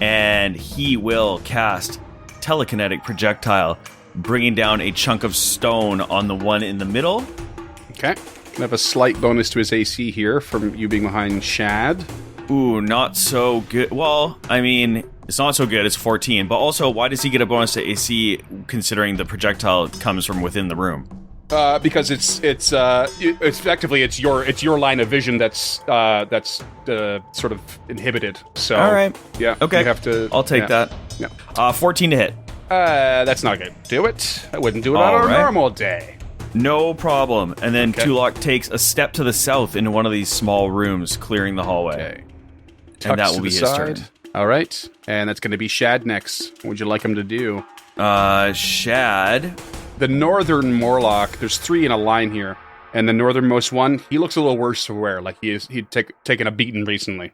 And he will cast Telekinetic Projectile, bringing down a chunk of stone on the one in the middle. Okay. I have a slight bonus to his AC here from you being behind Shad. Ooh, not so good. Well, I mean, it's not so good. It's 14. But also, why does he get a bonus to AC considering the projectile comes from within the room? Because it's effectively it's your line of vision that's sort of inhibited. So all right, yeah, okay, you have to. I'll take that. Yeah. 14 to hit. That's not gonna do it. I wouldn't do it All on a right. normal day. No problem. And then Okay. Tulok takes a step to the south into one of these small rooms, clearing the hallway. Okay. And that Tucks will to be the his side. turn. All right, and that's going to be Shad next. What would you like him to do? Shad. The northern Morlock. There's 3 in a line here, and the northernmost one, he looks a little worse for wear. Like he'd taken a beating recently.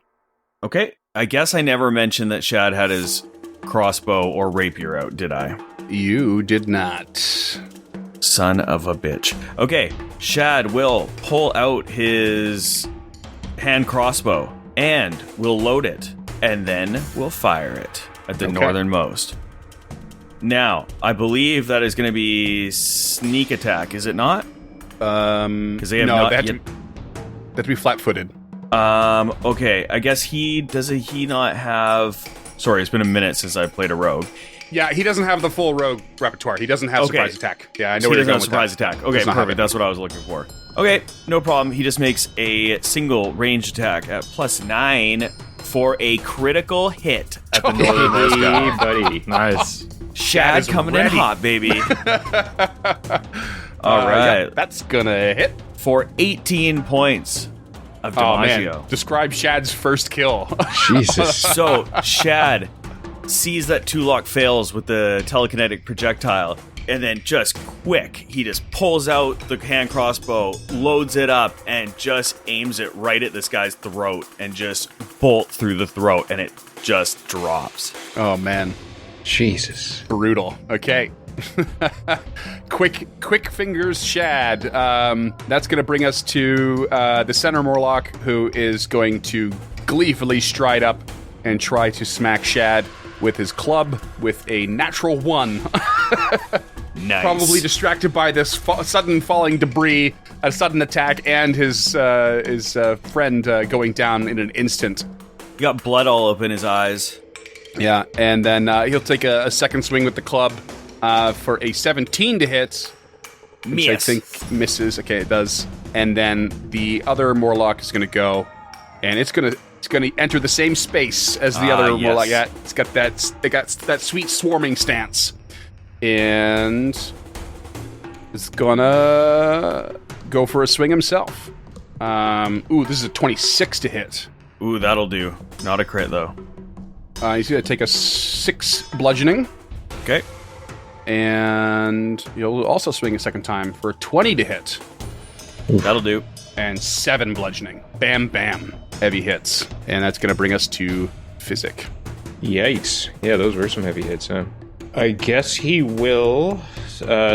Okay. I guess I never mentioned that Shad had his crossbow or rapier out, did I? You did not. Son of a bitch. Okay, Shad will pull out his hand crossbow and we'll load it, and then we'll fire it at the Okay. northernmost. Now, I believe that is going to be sneak attack, is it not? Because they have no, not they have, yet. to, they have to be flat-footed. Okay, I guess does he not have... Sorry, it's been a minute since I played a rogue. Yeah, he doesn't have the full rogue repertoire. He doesn't have Okay. surprise attack. Yeah, I know So where he you're doesn't going have with surprise that. attack. Okay, Does not have perfect. it. That's what I was looking for. Okay, no problem. He just makes a single ranged attack at +9 for a critical hit at the northernmost guy. Hey, buddy. Nice. Shad is coming ready. in hot, baby. All right. Yeah, that's gonna hit. For 18 points of Oh man, Dimaggio. describe Shad's first kill. Jesus. So, Shad sees that Tulok fails with the telekinetic projectile, and then just quick, he just pulls out the hand crossbow, loads it up, and just aims it right at this guy's throat, and just bolt through the throat, and it just drops. Oh man, Jesus. brutal. Okay. quick fingers Shad. That's going to bring us to the center Morlock, who is going to gleefully stride up and try to smack Shad with his club with a natural 1. Nice. Probably distracted by this sudden falling debris, a sudden attack, and his friend going down in an instant. He got blood all up in his eyes. Yeah, and then he'll take a second swing with the club for a 17 to hit, which I Miss. think misses. Okay, it does. And then the other Morlock is going to go, and it's going to enter the same space as the other yes. Morlock. Yeah, it's got that sweet swarming stance, and it's gonna go for a swing himself. Ooh, this is a 26 to hit. Ooh, that'll do. Not a crit, though. He's going to take a 6 bludgeoning, Okay. and he'll also swing a second time for a 20 to hit, That'll do. and 7 bludgeoning. Bam, bam. Heavy hits. And that's going to bring us to Physic. Yikes. Yeah, those were some heavy hits, huh? I guess he will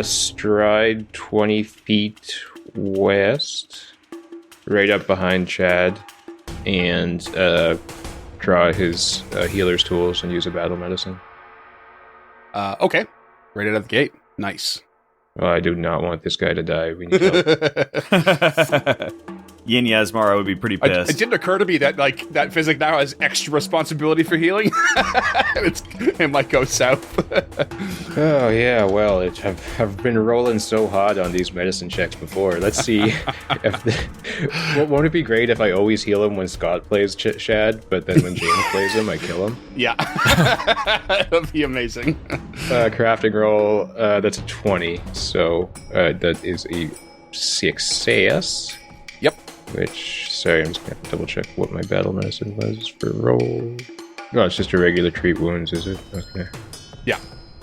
stride 20 feet west, right up behind Chad, and draw his healer's tools and use a battle medicine. Okay. Right out of the gate. Nice. Oh, I do not want this guy to die. We need help. Yin Yasmara would be pretty It pissed. didn't occur to me that that Physic now has extra responsibility for healing. It might go south. Oh, yeah, well, I've been rolling so hot on these medicine checks before. Let's see. Won't it be great if I always heal him when Scott plays Shad, but then when James plays him, I kill him? Yeah. That'd be amazing. Crafting roll, that's a 20, so that is a success. Yep. Which, sorry, I'm just going to have to double check what my battle medicine was for roll. No, it's just a regular treat wounds, is it? Okay. Yeah.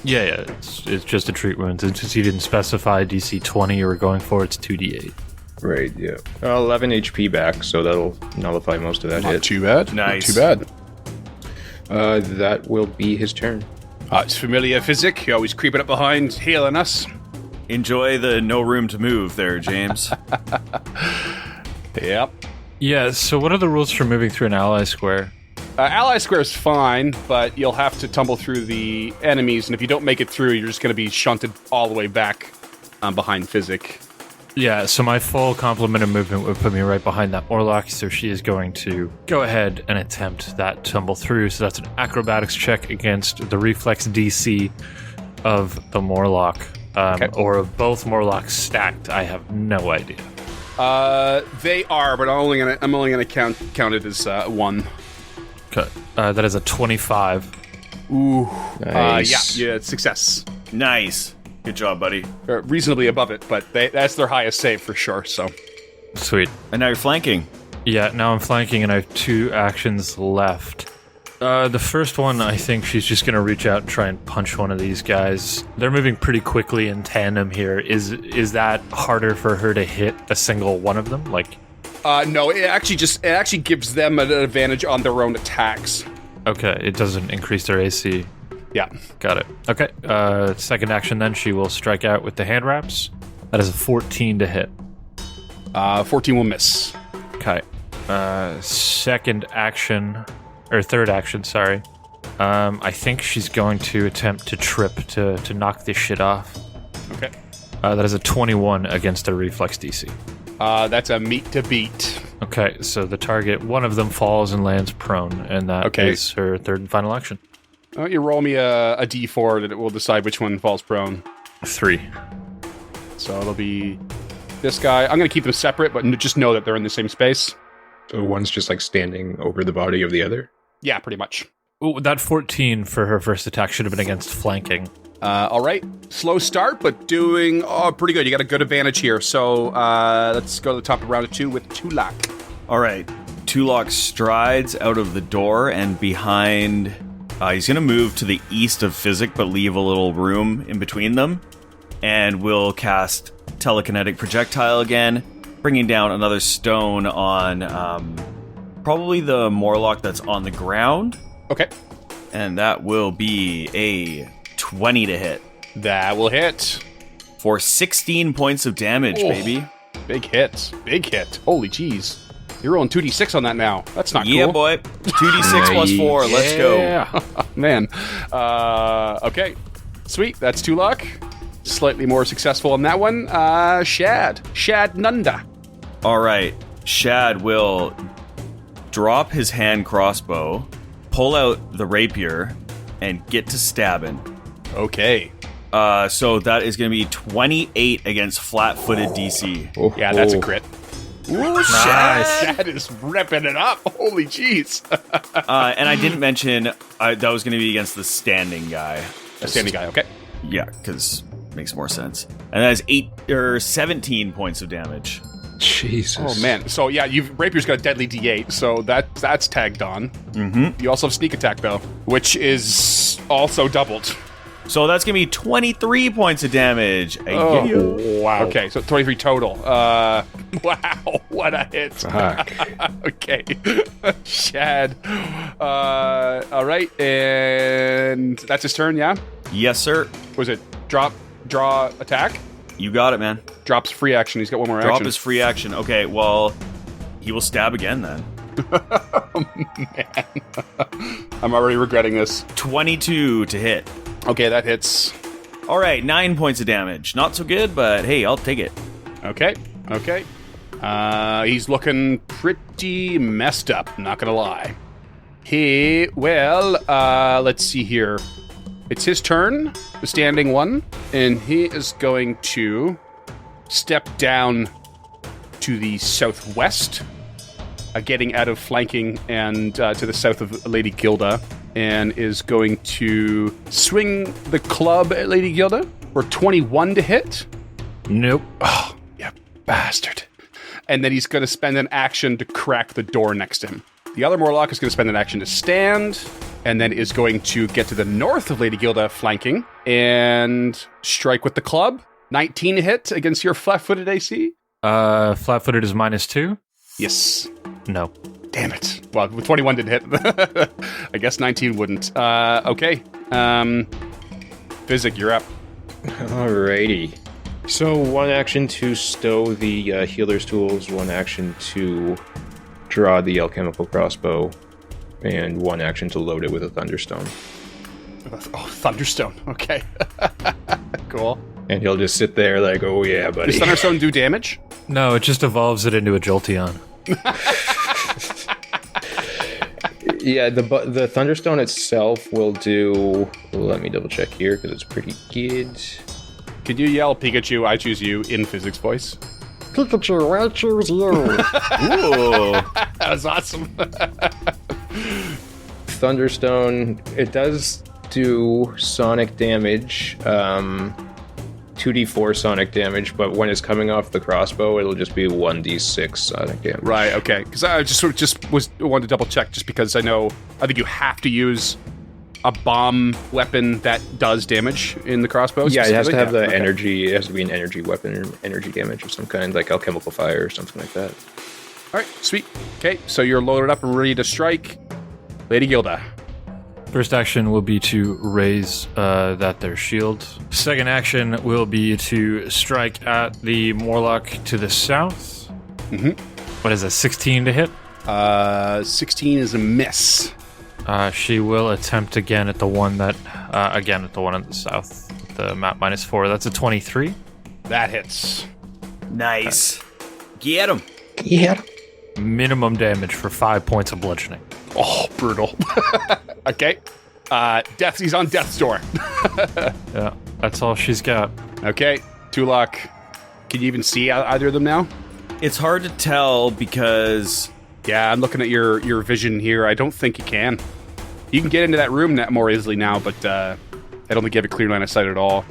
Yeah. It's just a treat wound. Since you didn't specify DC 20 you were going for, it's 2d8. Right, yeah. 11 HP back, so that'll nullify most of that Not hit. too bad. Nice. Not too bad. That will be his turn. It's familiar Physic. You're always creeping up behind, healing us. Enjoy the no room to move there, James. Yep. Yeah, so what are the rules for moving through an ally square? Ally square is fine, but you'll have to tumble through the enemies, and if you don't make it through, you're just going to be shunted all the way back behind Physic. Yeah, so my full complement of movement would put me right behind that Morlock, so she is going to go ahead and attempt that tumble through. So that's an acrobatics check against the reflex DC of the Morlock. Or of both Morlocks stacked, I have no idea. They are, but I'm only gonna count it as 1. Okay. That is a 25. Ooh. Nice. Yeah, it's success. Nice. Good job, buddy. Or reasonably above it, but that's their highest save for sure, so. Sweet. And now you're flanking. Yeah, now I'm flanking and I have 2 actions left. The first one, I think she's just going to reach out and try and punch one of these guys. They're moving pretty quickly in tandem here. Is that harder for her to hit a single one of them? No, it actually gives them an advantage on their own attacks. Okay, it doesn't increase their AC. Yeah. Got it. Okay, second action then, she will strike out with the hand wraps. That is a 14 to hit. 14 will miss. Okay. Second action, or third action, sorry. I think she's going to attempt to trip to knock this shit off. Okay. That is a 21 against their reflex DC. That's a meet to beat. Okay, so the target, one of them falls and lands prone, and that is her third and final action. Why don't you roll me a d4 that it will decide which one falls prone. 3. So it'll be this guy. I'm going to keep them separate, but just know that they're in the same space. So one's just like standing over the body of the other? Yeah, pretty much. Ooh, that 14 for her first attack should have been against flanking. All right. Slow start, but doing pretty good. You got a good advantage here. So let's go to the top of round of 2 with Tulak. All right. Tulak strides out of the door and behind... he's going to move to the east of Physic, but leave a little room in between them. And will cast Telekinetic Projectile again, bringing down another stone on probably the Morlock that's on the ground. Okay. And that will be a 20 to hit. That will hit. For 16 points of damage, baby. Big hit. Big hit. Holy jeez. You're rolling 2d6 on that now. That's not cool. Yeah, boy. 2d6 plus 4. Let's go. Man. Okay. Sweet. That's Tulak. Slightly more successful on that one. Shad. Shad Nunda. All right. Shad will drop his hand crossbow, pull out the rapier, and get to stabbing. Okay. So that is going to be 28 against flat-footed DC. Oh, yeah, that's a crit. Ooh, Nice. Shad is ripping it up. Holy jeez. And I didn't mention that was going to be against the standing guy. A standing guy, okay. Yeah, because it makes more sense. And that is 17 points of damage. Jesus. Oh, man. So, yeah, Rapier's got a deadly D8, so that's tagged on. Mm-hmm. You also have sneak attack, though, which is also doubled. So that's going to be 23 points of damage. Oh, wow. Okay, so 23 total. Wow, what a hit. Fuck. Okay. Shad. All right, and that's his turn, yeah? Yes, sir. Was it draw, attack? You got it, man. Drops free action. He's got one more Drop action. his free action. Okay, well, he will stab again then. Oh, man. I'm already regretting this. 22 to hit. Okay, that hits. All right, 9 points of damage. Not so good, but hey, I'll take it. Okay. He's looking pretty messed up, not gonna lie. Let's see here. It's his turn, the standing one, and he is going to step down to the southwest, getting out of flanking and to the south of Lady Gilda, and is going to swing the club at Lady Gilda for 21 to hit. Nope. Oh, you bastard. And then he's going to spend an action to crack the door next to him. The other Morlock is going to spend an action to stand, and then is going to get to the north of Lady Gilda, flanking, and strike with the club. 19 to hit against your flat-footed AC? Flat-footed is -2? Yes. No. Damn it. Well, with 21 didn't hit. I guess 19 wouldn't. Okay. Physic, you're up. Alrighty. So one action to stow the healer's tools, one action to draw the alchemical crossbow, and one action to load it with a thunderstone. Oh, Thunderstone. Okay. Cool. And he'll just sit there like, oh yeah, buddy. Does Thunderstone do damage? No, it just evolves it into a Jolteon. Yeah, the Thunderstone itself will do... Let me double check here, because it's pretty good. Could you yell, Pikachu, I choose you, in physics voice? Pikachu, I choose you. Ooh. That was awesome. Thunderstone, it does do sonic damage, 2d4 sonic damage, but when it's coming off the crossbow, it'll just be 1d6 sonic damage. Right, okay. Because I wanted to double check, just because I think you have to use a bomb weapon that does damage in the crossbow. Yeah, it has to have the okay. energy. It has to be an energy weapon or energy damage of some kind, like alchemical fire or something like that. All right, sweet. Okay, so you're loaded up and ready to strike. Lady Gilda. First action will be to raise their shield. Second action will be to strike at the Morlock to the south. Mm-hmm. What is a 16 to hit? 16 is a miss. She will attempt again at the one in the south. The map -4. That's a 23. That hits. Nice. Get him. Yeah. Minimum damage for 5 points of bludgeoning. Oh, brutal. Okay. He's on death's door. Yeah, that's all she's got. Okay, Tulok. Can you even see either of them now? It's hard to tell because... Yeah, I'm looking at your vision here. I don't think you can. You can get into that room more easily now, but I don't think you have a clear line of sight at all.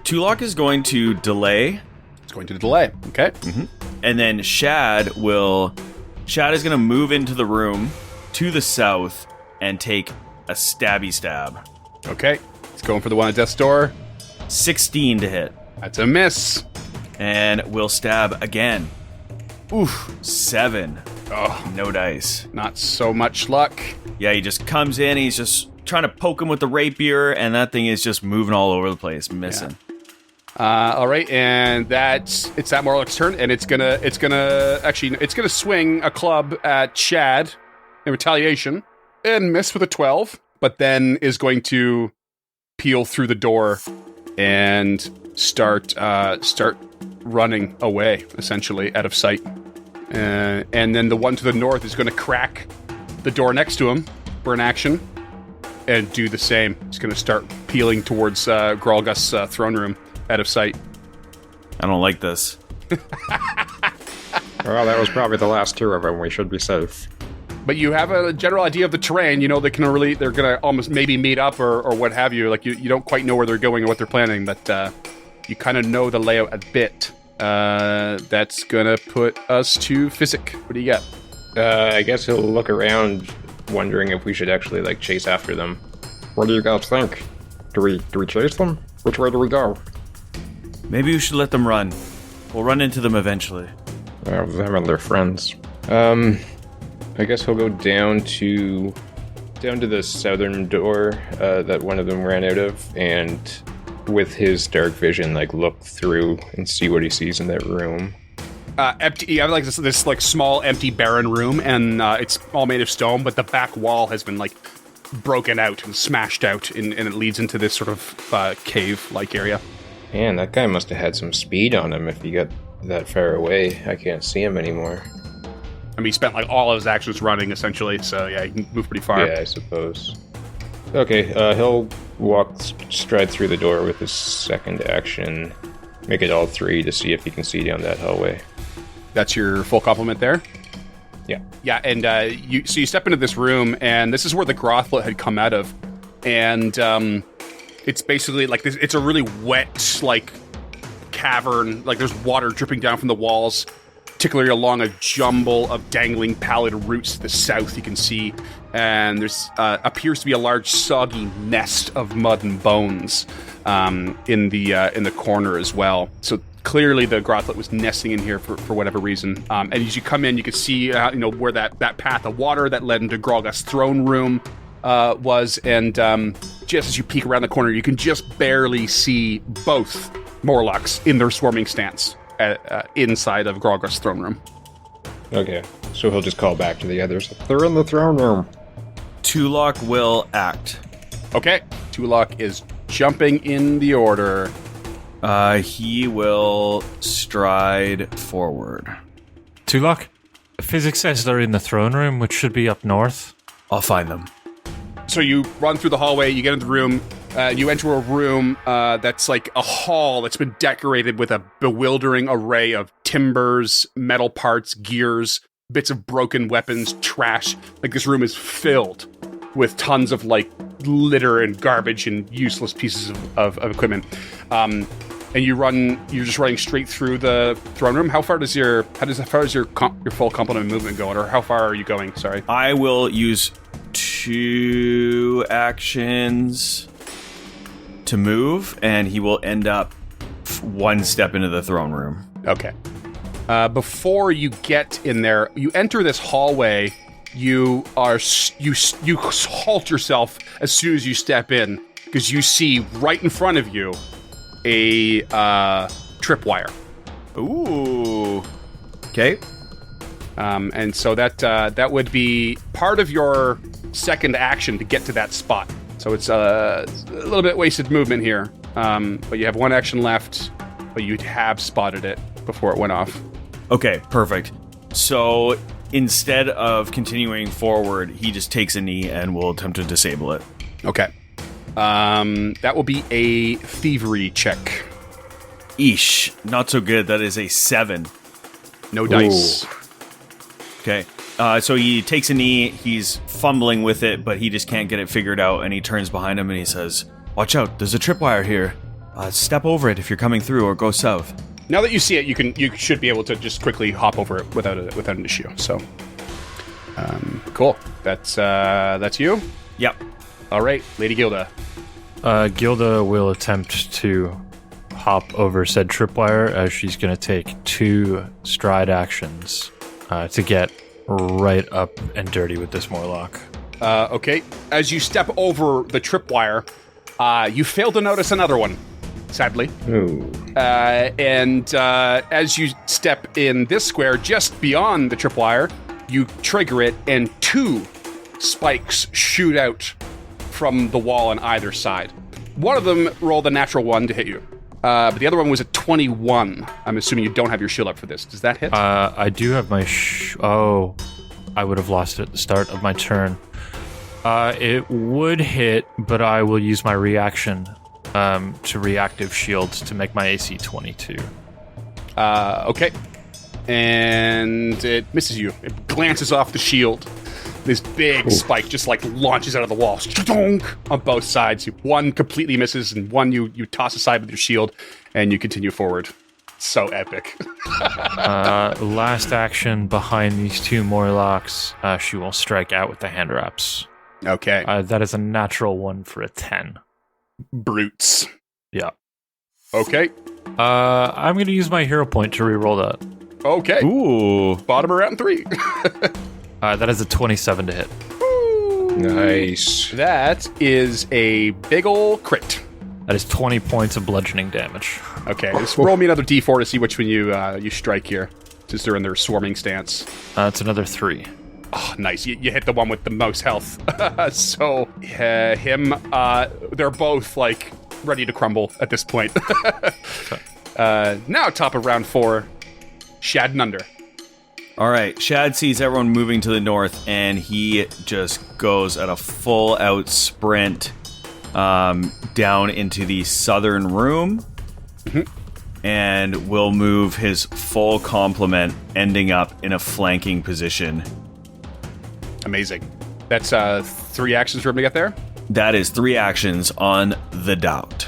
Tulok is going to delay. It's going to delay, okay? Mm-hmm. And then Shad is going to move into the room to the south and take a stabby stab. Okay, he's going for the one at death's door. 16 to hit. That's a miss. And we'll stab again. Oof, 7. Oh, No dice. not so much luck. Yeah, he just comes in, he's just trying to poke him with the rapier, and that thing is just moving all over the place, missing. All right, and it's that Morlock's turn, and it's gonna swing a club at Chad in retaliation and miss with a 12, but then is going to peel through the door and start running away, essentially out of sight. And then the one to the north is going to crack the door next to him for an action and do the same. He's going to start peeling towards Grolgust's throne room out of sight. I don't like this. Well, that was probably the last two of them. We should be safe. But you have a general idea of the terrain. You know they're going to almost maybe meet up or what have you. Like you don't quite know where they're going or what they're planning, but you kind of know the layout a bit. That's gonna put us to Physic. What do you got? I guess he'll look around, wondering if we should actually chase after them. What do you guys think? Do we chase them? Which way do we go? Maybe we should let them run. We'll run into them eventually. Them and their friends. I guess he'll go down to the southern door that one of them ran out of, and with his dark vision, look through and see what he sees in that room. Empty. You have this small, empty, barren room, and it's all made of stone, but the back wall has been broken out and smashed out, and it leads into this sort of cave-like area. Man, that guy must have had some speed on him if he got that far away. I can't see him anymore. I mean, he spent all of his actions running, essentially, so yeah, he can move pretty far. Yeah, I suppose. Okay, he'll stride through the door with his second action, make it all 3 to see if he can see down that hallway. That's your full complement there? Yeah. Yeah, and you step into this room, and this is where the Gauntlight had come out of, and it's basically this. It's a really wet, cavern. There's water dripping down from the walls, particularly along a jumble of dangling pallid roots to the south. You can see, and there's appears to be a large soggy nest of mud and bones in the corner as well. So clearly the Gauntlight was nesting in here for whatever reason. And as you come in, you can see where that path of water that led into Grolgust's throne room was, and just as you peek around the corner, you can just barely see both Morlocks in their swarming stance inside of Grolgust's throne room. Okay, so he'll just call back to the others. They're in the throne room. Tulok will act. Okay, Tulok is jumping in the order. He will stride forward. Tulok, physics says they're in the throne room, which should be up north. I'll find them. So you run through the hallway, you get into the room, you enter a room that's like a hall that's been decorated with a bewildering array of timbers, metal parts, gears, bits of broken weapons, trash. Like, this room is filled with tons of, like, litter and garbage and useless pieces of equipment. And you're just running straight through the throne room. How far does your full complement movement go, or how far are you going? Sorry. I will use 2 actions to move, and he will end up 1 step into the throne room. Okay. Before you get in there, you enter this hallway. You halt yourself as soon as you step in, because you see right in front of you a tripwire. Ooh. Okay. And so that would be part of your second action to get to that spot. So it's a little bit wasted movement here. But you have 1 action left, but you have spotted it before it went off. Okay, perfect. So instead of continuing forward, he just takes a knee and will attempt to disable it. Okay. That will be a thievery check. Eesh, not so good. That is a 7. No dice. Okay. So he takes a knee, he's fumbling with it, but he just can't get it figured out, and he turns behind him and he says, "Watch out, there's a tripwire here. Step over it if you're coming through, or go south." Now that you see it, you should be able to just quickly hop over it without an issue. So, cool. That's you. Yep. All right, Lady Gilda. Gilda will attempt to hop over said tripwire, as she's going to take 2 stride actions to get right up and dirty with this Morlock. Okay. As you step over the tripwire, you fail to notice another one, sadly. Ooh. And as you step in this square just beyond the tripwire, you trigger it, and 2 spikes shoot out from the wall on either side. One of them rolled a natural 1 to hit you. But the other one was a 21. I'm assuming you don't have your shield up for this. Does that hit? I do have my... I would have lost it at the start of my turn. It would hit, but I will use my reaction to reactive shields to make my AC 22. Okay. And it misses you. It glances off the shield. This big spike just like launches out of the wall on both sides. One completely misses, and one you toss aside with your shield, and you continue forward. So epic. Last action behind these 2 Morlocks, she will strike out with the hand wraps. Okay. That is a natural 1 for a 10. Brutes. Yeah. Okay. I'm going to use my hero point to reroll that. Okay. Ooh. Bottom of round 3. That is a 27 to hit. Nice. That is a big ol' crit. That is 20 points of bludgeoning damage. Okay, just roll me another d4 to see which one you strike here, since they're in their swarming stance. It's another 3. Oh, nice. You hit the one with the most health. So, him, they're both, like, ready to crumble at this point. Now, top of round 4, Shad and Under. All right, Shad sees everyone moving to the north, and he just goes at a full-out sprint down into the southern room, and will move his full complement, ending up in a flanking position. Amazing. That's 3 actions for him to get there? That is 3 actions on the dot.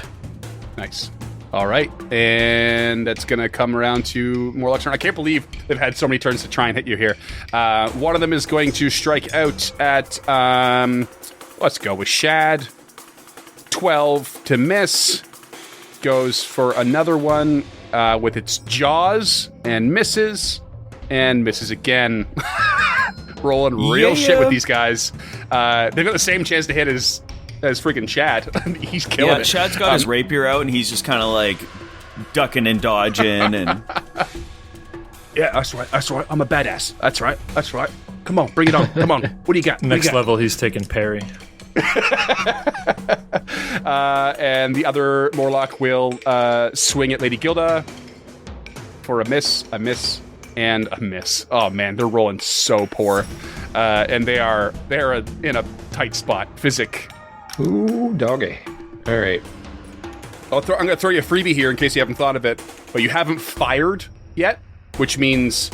Nice. All right, and that's going to come around to Morlock's turn. I can't believe they've had so many turns to try and hit you here. One of them is going to strike out at, let's go with Shad. 12 to miss. Goes for another one with its jaws, and misses again. Rolling real shit with these guys. They've got the same chance to hit as freaking Chad. He's killing it. Chad's got his rapier out, and he's just kind of like ducking and dodging. And yeah, that's right. I'm a badass. That's right. Come on, bring it on. Come on. What do you got? Next level, he's taking parry. And the other Morlock will swing at Lady Gilda for a miss, and a miss. Oh man, they're rolling so poor. And they're in a tight spot. Physic. Ooh, doggy. All right. I'm going to throw you a freebie here in case you haven't thought of it, but you haven't fired yet, which means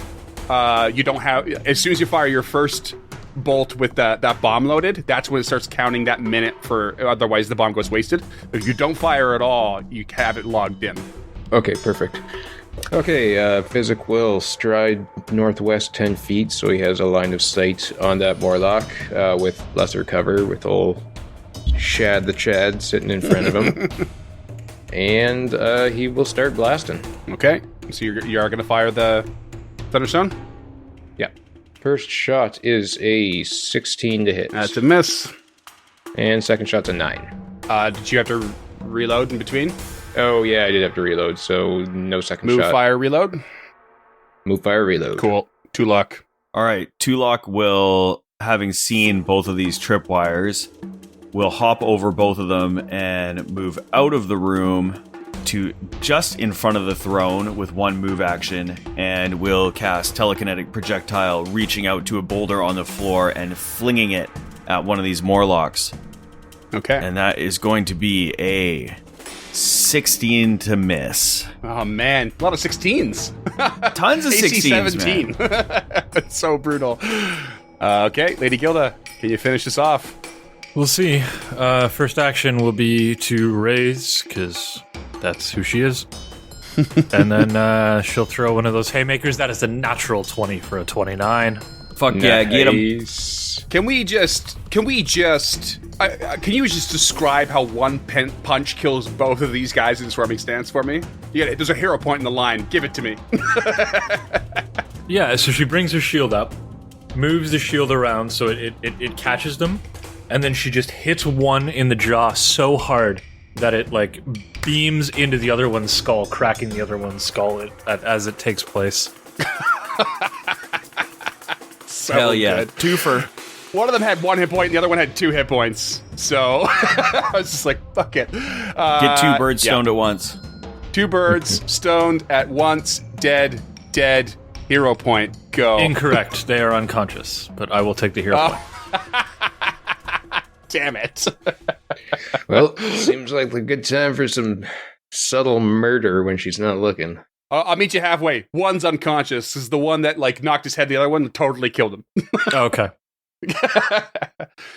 you don't have... As soon as you fire your first bolt with that bomb loaded, that's when it starts counting that minute for... Otherwise, the bomb goes wasted. If you don't fire at all, you have it logged in. Okay, perfect. Okay, Physic will stride northwest 10 feet, so he has a line of sight on that Morlock with lesser cover, with old Shad the Chad sitting in front of him. And he will start blasting. Okay, so you are going to fire the Thunderstone? Yeah. First shot is a 16 to hit. That's a miss. And second shot's a 9. Did you have to reload in between? Oh, yeah, I did have to reload, so no second Move, shot. fire, reload? Move, fire, reload. Cool. 2 luck. All right, Tulok will, having seen both of these tripwires, will hop over both of them and move out of the room to just in front of the throne with one move action, and will cast telekinetic projectile, reaching out to a boulder on the floor and flinging it at one of these Morlocks. Okay. And that is going to be a 16 to miss. Oh man, a lot of 16s. Tons of AC 16s, 17. It's so brutal. Okay, Lady Gilda, can you finish this off? We'll see. First action will be to raise, because that's who she is. And then she'll throw one of those haymakers. That is a natural 20 for a 29. Fuck yeah, get him. Can you just describe how one punch kills both of these guys in swarming stance for me? Yeah, there's a hero point in the line. Give it to me. Yeah, so she brings her shield up, moves the shield around so it catches them, and then she just hits one in the jaw so hard that it like beams into the other one's skull, cracking the other one's skull as it takes place. So Hell yeah, good. twofer. One of them had 1 hit point, and the other one had 2 hit points. So I was just like, fuck it. Get 2 birds stoned at once. 2 birds stoned at once, dead, hero point, go. Incorrect. They are unconscious, but I will take the hero point. Damn it. Well, seems like a good time for some subtle murder when she's not looking. I'll meet you halfway. One's unconscious. This is the one that like knocked his head. The other one totally killed him. Okay.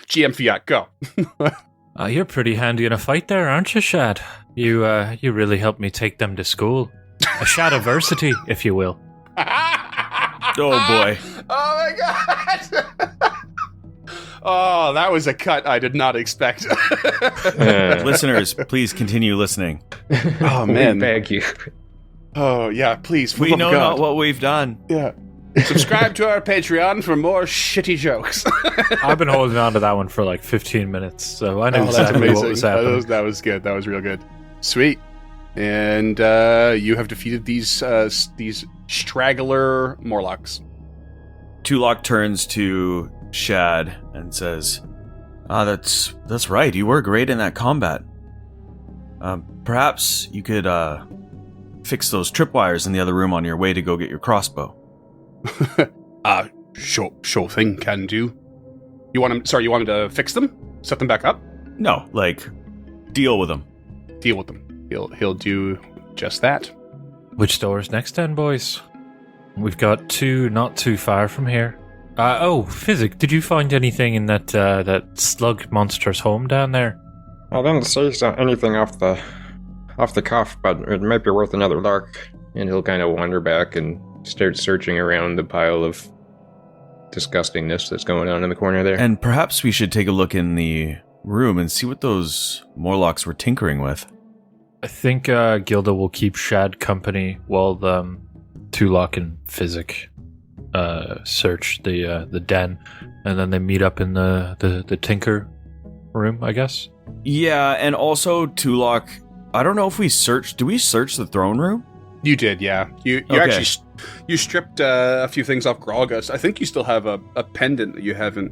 GM Fiat, go. You're pretty handy in a fight there, aren't you, Shad? You really helped me take them to school. A Shadiversity, if you will. Oh boy. Oh my god. Oh, that was a cut I did not expect. Listeners, please continue listening. Oh man. We beg you. Oh yeah, please. We know not what we've done. Yeah. Subscribe to our Patreon for more shitty jokes. I've been holding on to that one for like 15 minutes, so I knew exactly what was happening. That was good. That was real good. Sweet. And you have defeated these straggler Morlocks. Tulok turns to Shad and says, that's right. You were great in that combat. Perhaps you could fix those tripwires in the other room on your way to go get your crossbow. Sure thing, can do. You want me to fix them? Set them back up? No, like, deal with them. Deal with them. He'll do just that. Which door's next then, boys? We've got 2 not too far from here. Physic, did you find anything in that slug monster's home down there? I didn't see anything off the cuff, but it might be worth another look. And he'll kind of wander back and start searching around the pile of disgustingness that's going on in the corner there. And perhaps we should take a look in the room and see what those Morlocks were tinkering with. I think Gilda will keep Shad company while Tulok and Physic search the den, and then they meet up in the Tinker room, I guess. Yeah, and also Tulok, I don't know if we searched. Do we search the throne room? You did, yeah. You Okay. actually you stripped a few things off Gralgus. I think you still have a pendant that you haven't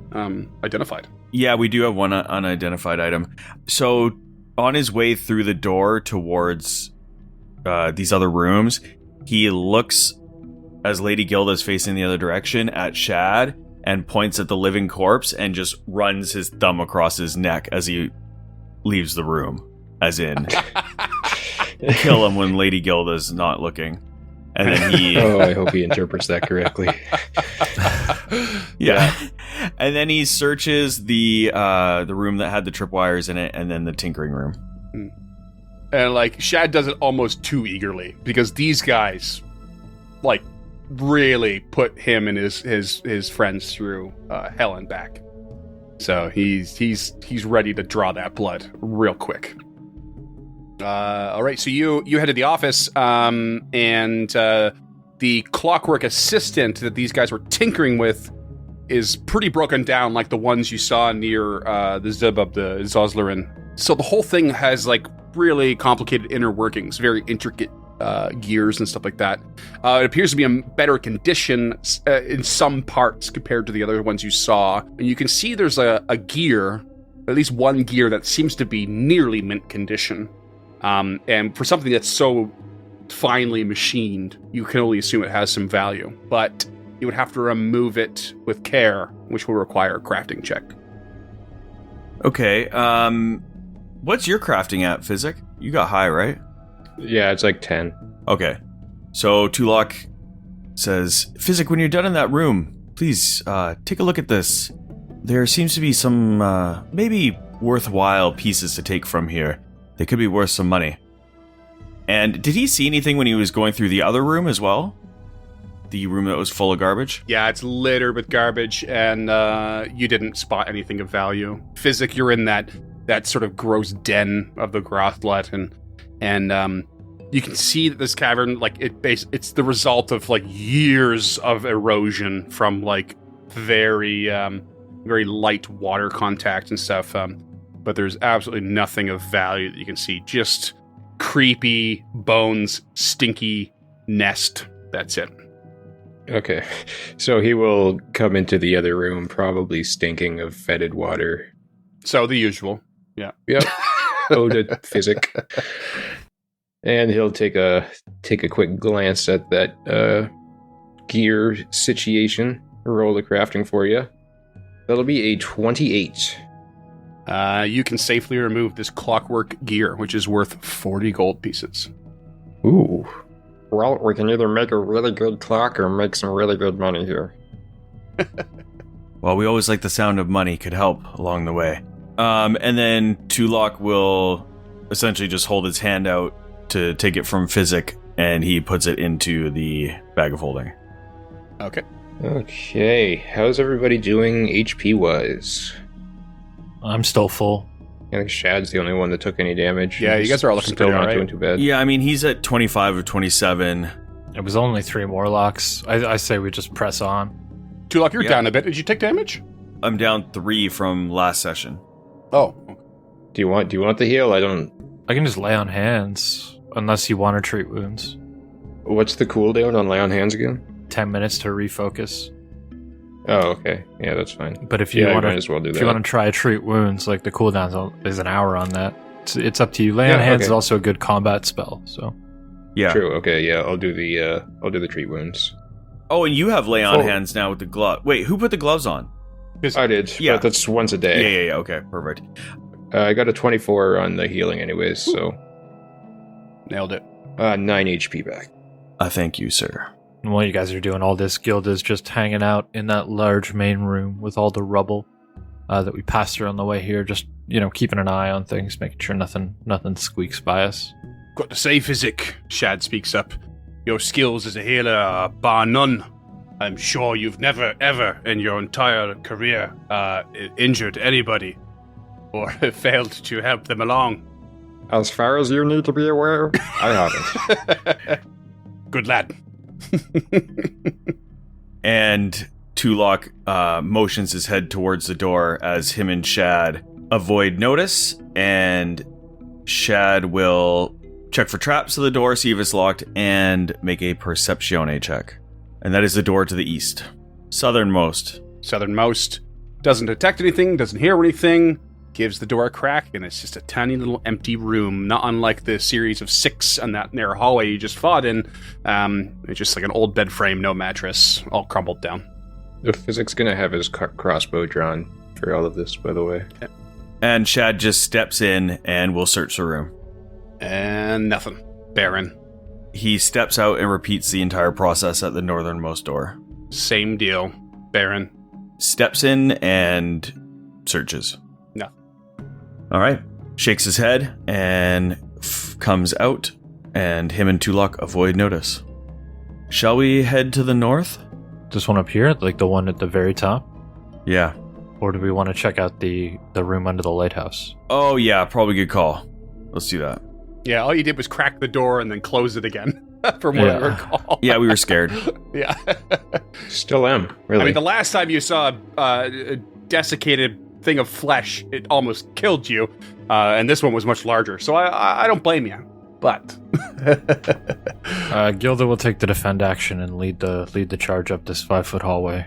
identified. Yeah, we do have one unidentified item. So on his way through the door towards these other rooms, he looks, as Lady Gilda's facing the other direction, at Shad and points at the living corpse and just runs his thumb across his neck as he leaves the room. As in, kill him when Lady Gilda's not looking. And then he... Oh, I hope he interprets that correctly. Yeah. And then he searches the room that had the tripwires in it, and then the tinkering room. And like Shad does it almost too eagerly because these guys, like, really put him and his friends through hell and back. So he's ready to draw that blood real quick. All right, so you head to the office, and the clockwork assistant that these guys were tinkering with is pretty broken down, like the ones you saw near the Zubab, the Zoslerin. So the whole thing has like really complicated inner workings, very intricate gears and stuff like that. It appears to be in better condition in some parts compared to the other ones you saw. And you can see there's a gear, at least one gear that seems to be nearly mint condition. And for something that's so finely machined, you can only assume it has some value. But you would have to remove it with care, which will require a crafting check. Okay, what's your crafting at, Physic? You got high, right? Yeah, it's like 10. Okay. So Tulok says, Physic, when you're done in that room, please take a look at this. There seems to be some maybe worthwhile pieces to take from here. They could be worth some money. And did he see anything when he was going through the other room as well? The room that was full of garbage? Yeah, it's littered with garbage, and you didn't spot anything of value. Physic, you're in that sort of gross den of the Gauntlight, and you can see that this cavern, like it's the result of like years of erosion from like very very light water contact and stuff. But there's absolutely nothing of value that you can see. Just creepy bones, stinky nest. That's it. Okay, so he will come into the other room, probably stinking of fetid water. So the usual. Yeah. Yep. Ode to Physic. And he'll take a quick glance at that gear situation. Roll the crafting for you. That'll be a 28. You can safely remove this clockwork gear, which is worth 40 gold pieces. Ooh. Well, we can either make a really good clock or make some really good money here. Well, we always like the sound of money could help along the way. And then Tulok will essentially just hold his hand out to take it from Physic, and he puts it into the bag of holding. Okay. Okay, how's everybody doing HP-wise? I'm still full. I think Shad's the only one that took any damage. Yeah, you guys are all looking still pretty not alright. doing too bad. Yeah, I mean, he's at 25 of 27. It was only 3 Morlocks. I say we just press on. Tulok, you're Yeah. down a bit. Did you take damage? I'm down 3 from last session. Oh. Do you want the heal? I don't. I can just lay on hands, unless you want to treat wounds. What's the cooldown on lay on hands again? 10 minutes to refocus. Oh, okay. Yeah, that's fine. But if you Yeah, want might to, as well do if that. you want to try treat wounds, like the cooldown is an hour on that. It's up to you. Lay on Yeah, hands okay. is also a good combat spell. So Yeah. True. Okay. Yeah, I'll do the treat wounds. Oh, and you have lay on Oh. hands now with the glove. Wait, who put the gloves on? I did. Yeah. But that's once a day. Yeah. Okay, perfect. I got a 24 on the healing, anyways. So Nailed it. 9 HP back. Thank you, sir. and while you guys are doing all this, Gilda's just hanging out in that large main room with all the rubble that we passed through on the way here. Just keeping an eye on things, making sure nothing squeaks by us. Got to say, Physic, Shad speaks up. Your skills as a healer are bar none. I'm sure you've never, ever in your entire career injured anybody or failed to help them along. As far as you need to be aware, I haven't. Good lad. And Tulok motions his head towards the door as him and Shad avoid notice, and Shad will check for traps to the door, see if it's locked, and make a Perceptione check. And that is the door to the east. Southernmost. Southernmost. Doesn't detect anything, doesn't hear anything, gives the door a crack, and it's just a tiny little empty room, not unlike the series of 6 on that narrow hallway you just fought in. It's just like an old bed frame, no mattress, all crumbled down. The physic's gonna have his crossbow drawn for all of this, by the way. Okay. And Shad just steps in and will search the room. And nothing. Barren. He steps out and repeats the entire process at the northernmost door. Same deal. Barren. Steps in and searches. No. All right. Shakes his head and comes out, and him and Tulok avoid notice. Shall we head to the north? This one up here, like the one at the very top? Yeah. Or do we want to check out the room under the lighthouse? Oh, yeah. Probably good call. Let's do that. Yeah, all you did was crack the door and then close it again, from what I recall. Yeah, we were scared. Yeah. Still am, really. I mean, the last time you saw a desiccated thing of flesh, it almost killed you, and this one was much larger, so I don't blame you. But Gilda will take the defend action and lead the charge up this 5-foot hallway.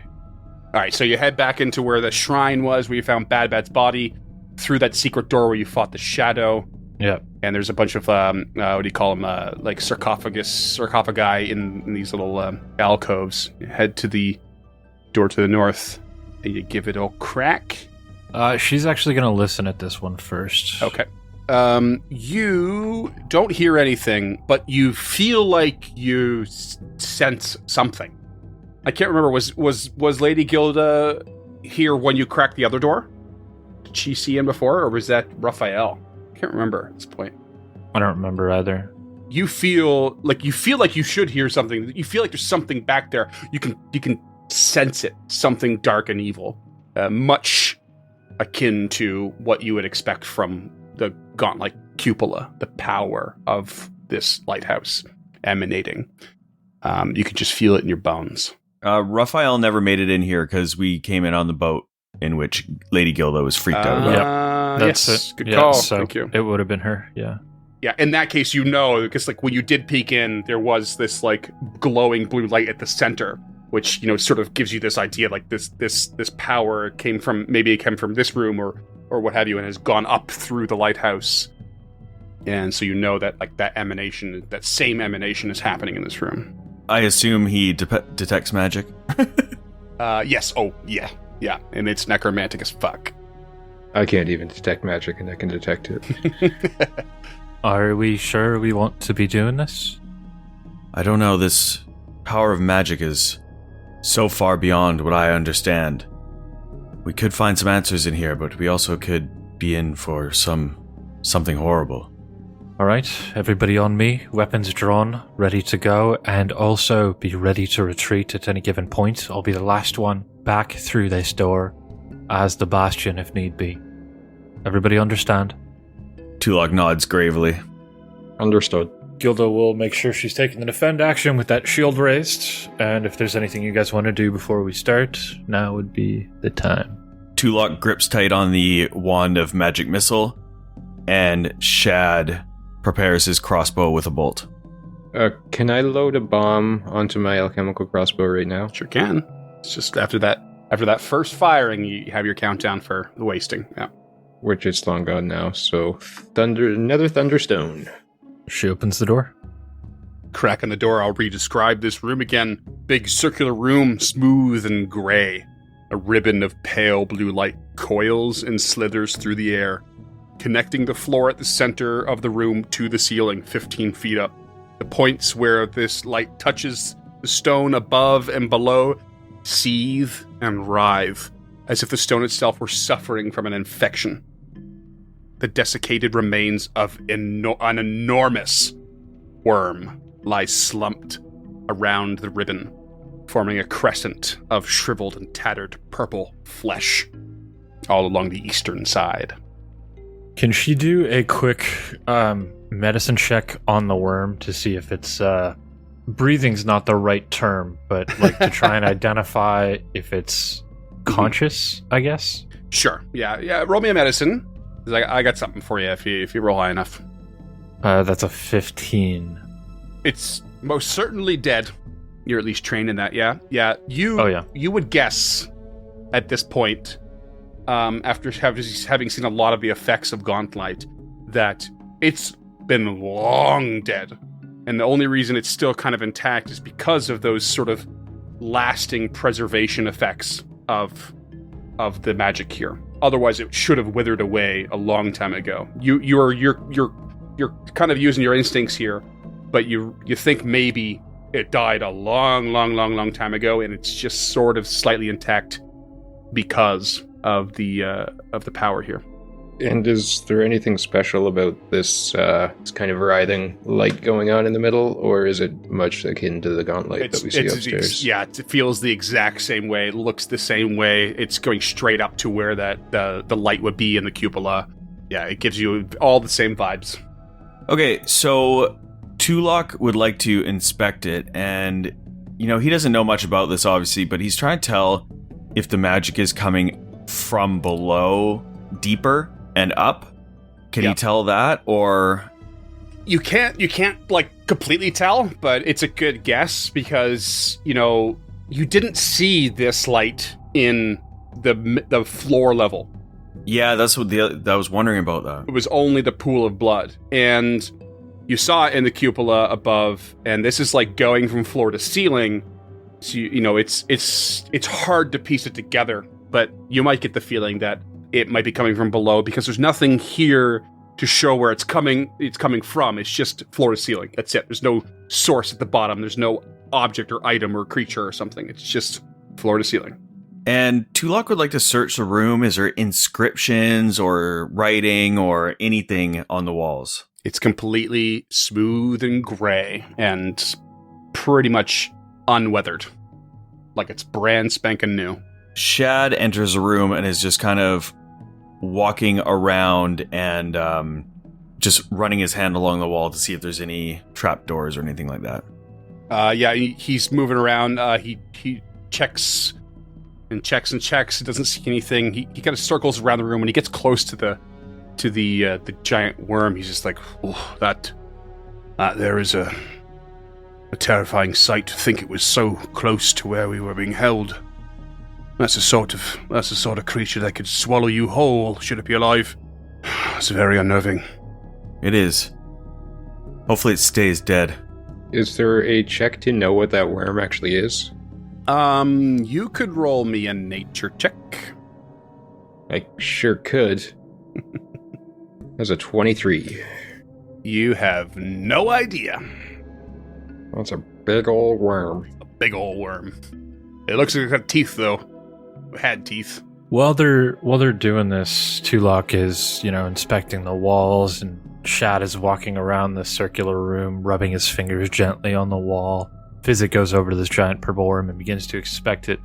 All right, so you head back into where the shrine was, where you found Bad Bad's body, through that secret door where you fought the shadow. Yeah. And there's a bunch of, what do you call them, like sarcophagi in these little alcoves. You head to the door to the north, and you give it a crack. She's actually going to listen at this one first. Okay. You don't hear anything, but you feel like you sense something. I can't remember, was Lady Gilda here when you cracked the other door? Did she see him before, or was that Raphael? I can't remember at this point. I don't remember either. You feel like you should hear something. You feel like there's something back there. You can sense it. Something dark and evil, much akin to what you would expect from the Gauntlight cupola, the power of this lighthouse emanating. You can just feel it in your bones. Raphael never made it in here because we came in on the boat in which Lady Gilda was freaked out about. That's yes, it. good Yeah, call. so Thank you. It would have been her, yeah. Yeah, in that case, you know, because like when you did peek in, there was this like glowing blue light at the center, which, you know, sort of gives you this idea like this power came from this room or what have you, and has gone up through the lighthouse. And so you know that like that same emanation is happening in this room. I assume he detects magic. Yes. Oh, yeah. Yeah. And it's necromantic as fuck. I can't even detect magic, and I can detect it. Are we sure we want to be doing this? I don't know. This power of magic is so far beyond what I understand. We could find some answers in here, but we also could be in for something horrible. All right, everybody on me, weapons drawn, ready to go, and also be ready to retreat at any given point. I'll be the last one back through this door as the Bastion if need be. Everybody understand? Tulok nods gravely. Understood. Gilda will make sure she's taking the defend action with that shield raised, and if there's anything you guys want to do before we start, now would be the time. Tulok grips tight on the wand of magic missile, and Shad prepares his crossbow with a bolt. Can I load a bomb onto my alchemical crossbow right now? Sure can. It's just after that first firing, you have your countdown for the wasting. Yeah. Which it's long gone now, so another thunderstone. She opens the door. Crack in the door, I'll re-describe this room again. Big circular room, smooth and gray. A ribbon of pale blue light coils and slithers through the air, connecting the floor at the center of the room to the ceiling, 15 feet up. The points where this light touches the stone above and below seethe and writhe, as if the stone itself were suffering from an infection. The desiccated remains of an enormous worm lie slumped around the ribbon, forming a crescent of shriveled and tattered purple flesh all along the eastern side. Can she do a quick medicine check on the worm to see if it's breathing's not the right term, but like to try and identify if it's conscious, I guess? Sure. Yeah. Roll me a medicine. 'Cause I got something for you if you roll high enough. That's a 15. It's most certainly dead. You're at least trained in that, yeah? Yeah. You would guess at this point after having seen a lot of the effects of Gauntlight, that it's been long dead. And the only reason it's still kind of intact is because of those sort of lasting preservation effects of the magic here. Otherwise, it should have withered away a long time ago. You're kind of using your instincts here, but you think maybe it died a long time ago, and it's just sort of slightly intact because of the power here. And is there anything special about this kind of writhing light going on in the middle, or is it much akin to the Gauntlight that we see upstairs? It feels the exact same way. It looks the same way. It's going straight up to where the light would be in the cupola. Yeah, it gives you all the same vibes. Okay, so Tulok would like to inspect it, and he doesn't know much about this, obviously, but he's trying to tell if the magic is coming from below, deeper and up. Can you tell that, or you can't like completely tell, but it's a good guess because you didn't see this light in the floor level. Yeah, that's what I was wondering about that. It was only the pool of blood, and you saw it in the cupola above, and this is like going from floor to ceiling. So it's hard to piece it together, but you might get the feeling that it might be coming from below because there's nothing here to show where it's coming from. It's just floor to ceiling. That's it. There's no source at the bottom. There's no object or item or creature or something. It's just floor to ceiling. And Tulok would like to search the room. Is there inscriptions or writing or anything on the walls? It's completely smooth and gray and pretty much unweathered. Like it's brand spanking new. Shad enters the room and is just kind of walking around and just running his hand along the wall to see if there's any trapdoors or anything like that. He's moving around. He checks and checks and checks. He doesn't see anything. He kind of circles around the room. When he gets close to the giant worm, he's just like, oh, that there is a terrifying sight to think it was so close to where we were being held. That's the sort of creature that could swallow you whole, should it be alive. It's very unnerving. It is. Hopefully it stays dead. Is there a check to know what that worm actually is? You could roll me a nature check. I sure could. That's a 23. You have no idea. That's a big old worm. A big old worm. It looks like it had teeth, though. It had teeth. While they're doing this, Tulok is, inspecting the walls, and Shad is walking around the circular room, rubbing his fingers gently on the wall. Physic goes over to this giant purple worm and begins to inspect it.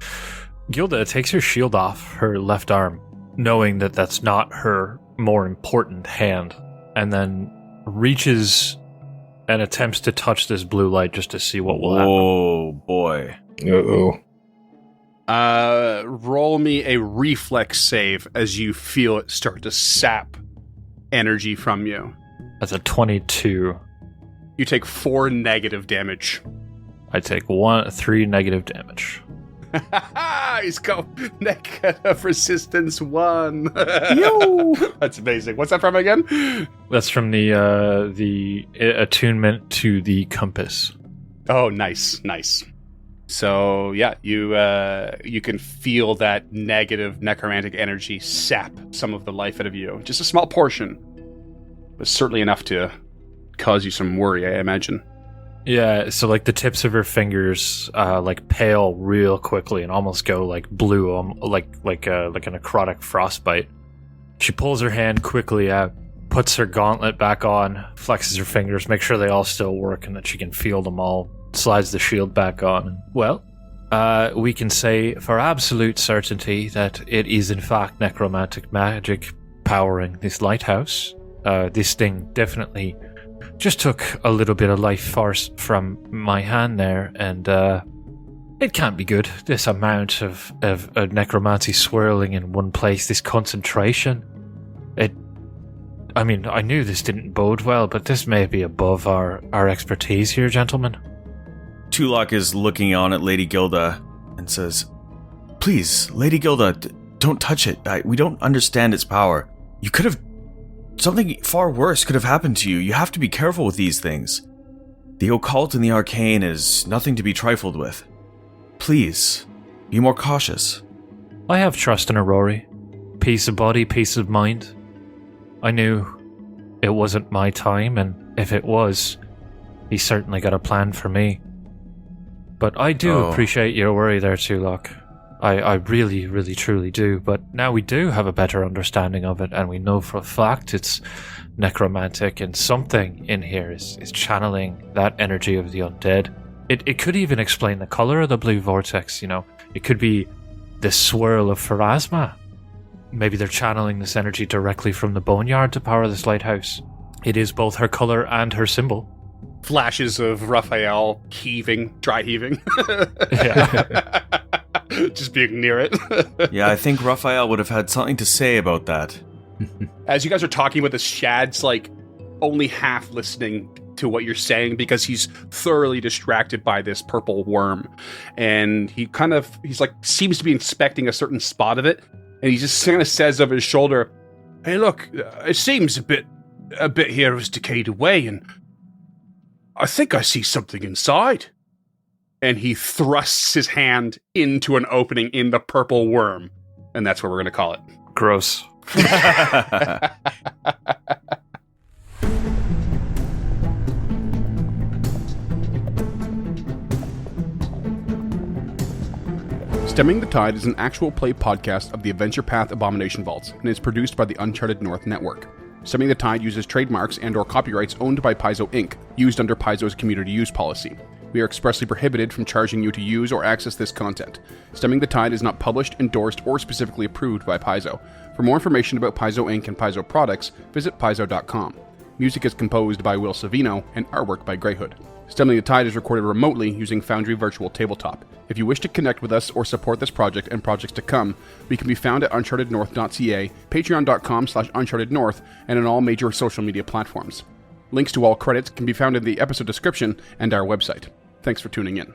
Gilda takes her shield off her left arm, knowing that that's not her more important hand, and then reaches and attempts to touch this blue light just to see what will happen. Oh, boy. Uh-oh. Roll me a reflex save as you feel it start to sap energy from you. That's a 22. You take 4 negative damage. I take 3 negative damage. He's got negative resistance 1. That's amazing. What's that from again? That's from the attunement to the compass. Oh, nice. So yeah, you can feel that negative necromantic energy sap some of the life out of you. Just a small portion, but certainly enough to cause you some worry, I imagine. Yeah, so like the tips of her fingers pale real quickly and almost go like blue, like a necrotic frostbite. She pulls her hand quickly out, puts her gauntlet back on, flexes her fingers, makes sure they all still work and that she can feel them all, slides the shield back on. Well, we can say for absolute certainty that it is in fact necromantic magic powering this lighthouse. This thing definitely just took a little bit of life force from my hand there, and it can't be good. This amount of necromancy swirling in one place, this concentration. I knew this didn't bode well, but this may be above our expertise here, gentlemen. Tulok is looking on at Lady Gilda and says, "Please, Lady Gilda, Don't touch it. We don't understand its power. You could have... Something far worse could have happened to you. You have to be careful with these things. The occult and the arcane is nothing to be trifled with. Please, be more cautious. I have trust in Aurori. Peace of body, peace of mind. I knew it wasn't my time, and if it was, he certainly got a plan for me. But I do appreciate your worry there too, Locke. I really, really, truly do. But now we do have a better understanding of it, and we know for a fact it's necromantic, and something in here is channeling that energy of the undead. It could even explain the color of the blue vortex, you know. It could be this swirl of Pharasma. Maybe they're channeling this energy directly from the boneyard to power this lighthouse. It is both her color and her symbol. Flashes of Raphael dry heaving. Yeah. Just being near it. Yeah, I think Raphael would have had something to say about that. As you guys are talking about this, Shad's like only half listening to what you're saying because he's thoroughly distracted by this purple worm. And he's like, seems to be inspecting a certain spot of it. And he just kind of says over his shoulder, "Hey, look, it seems a bit here is decayed away, and I think I see something inside." And he thrusts his hand into an opening in the purple worm. And that's what we're going to call it. Gross. Stemming the Tide is an actual play podcast of the Adventure Path Abomination Vaults and is produced by the Uncharted North Network. Stemming the Tide uses trademarks and/or copyrights owned by Paizo Inc., used under Paizo's community use policy. We are expressly prohibited from charging you to use or access this content. Stemming the Tide is not published, endorsed, or specifically approved by Paizo. For more information about Paizo Inc. and Paizo products, visit paizo.com. Music is composed by Will Savino and artwork by Greyhood. Stemming the Tide is recorded remotely using Foundry Virtual Tabletop. If you wish to connect with us or support this project and projects to come, we can be found at unchartednorth.ca, patreon.com/unchartednorth, and on all major social media platforms. Links to all credits can be found in the episode description and our website. Thanks for tuning in.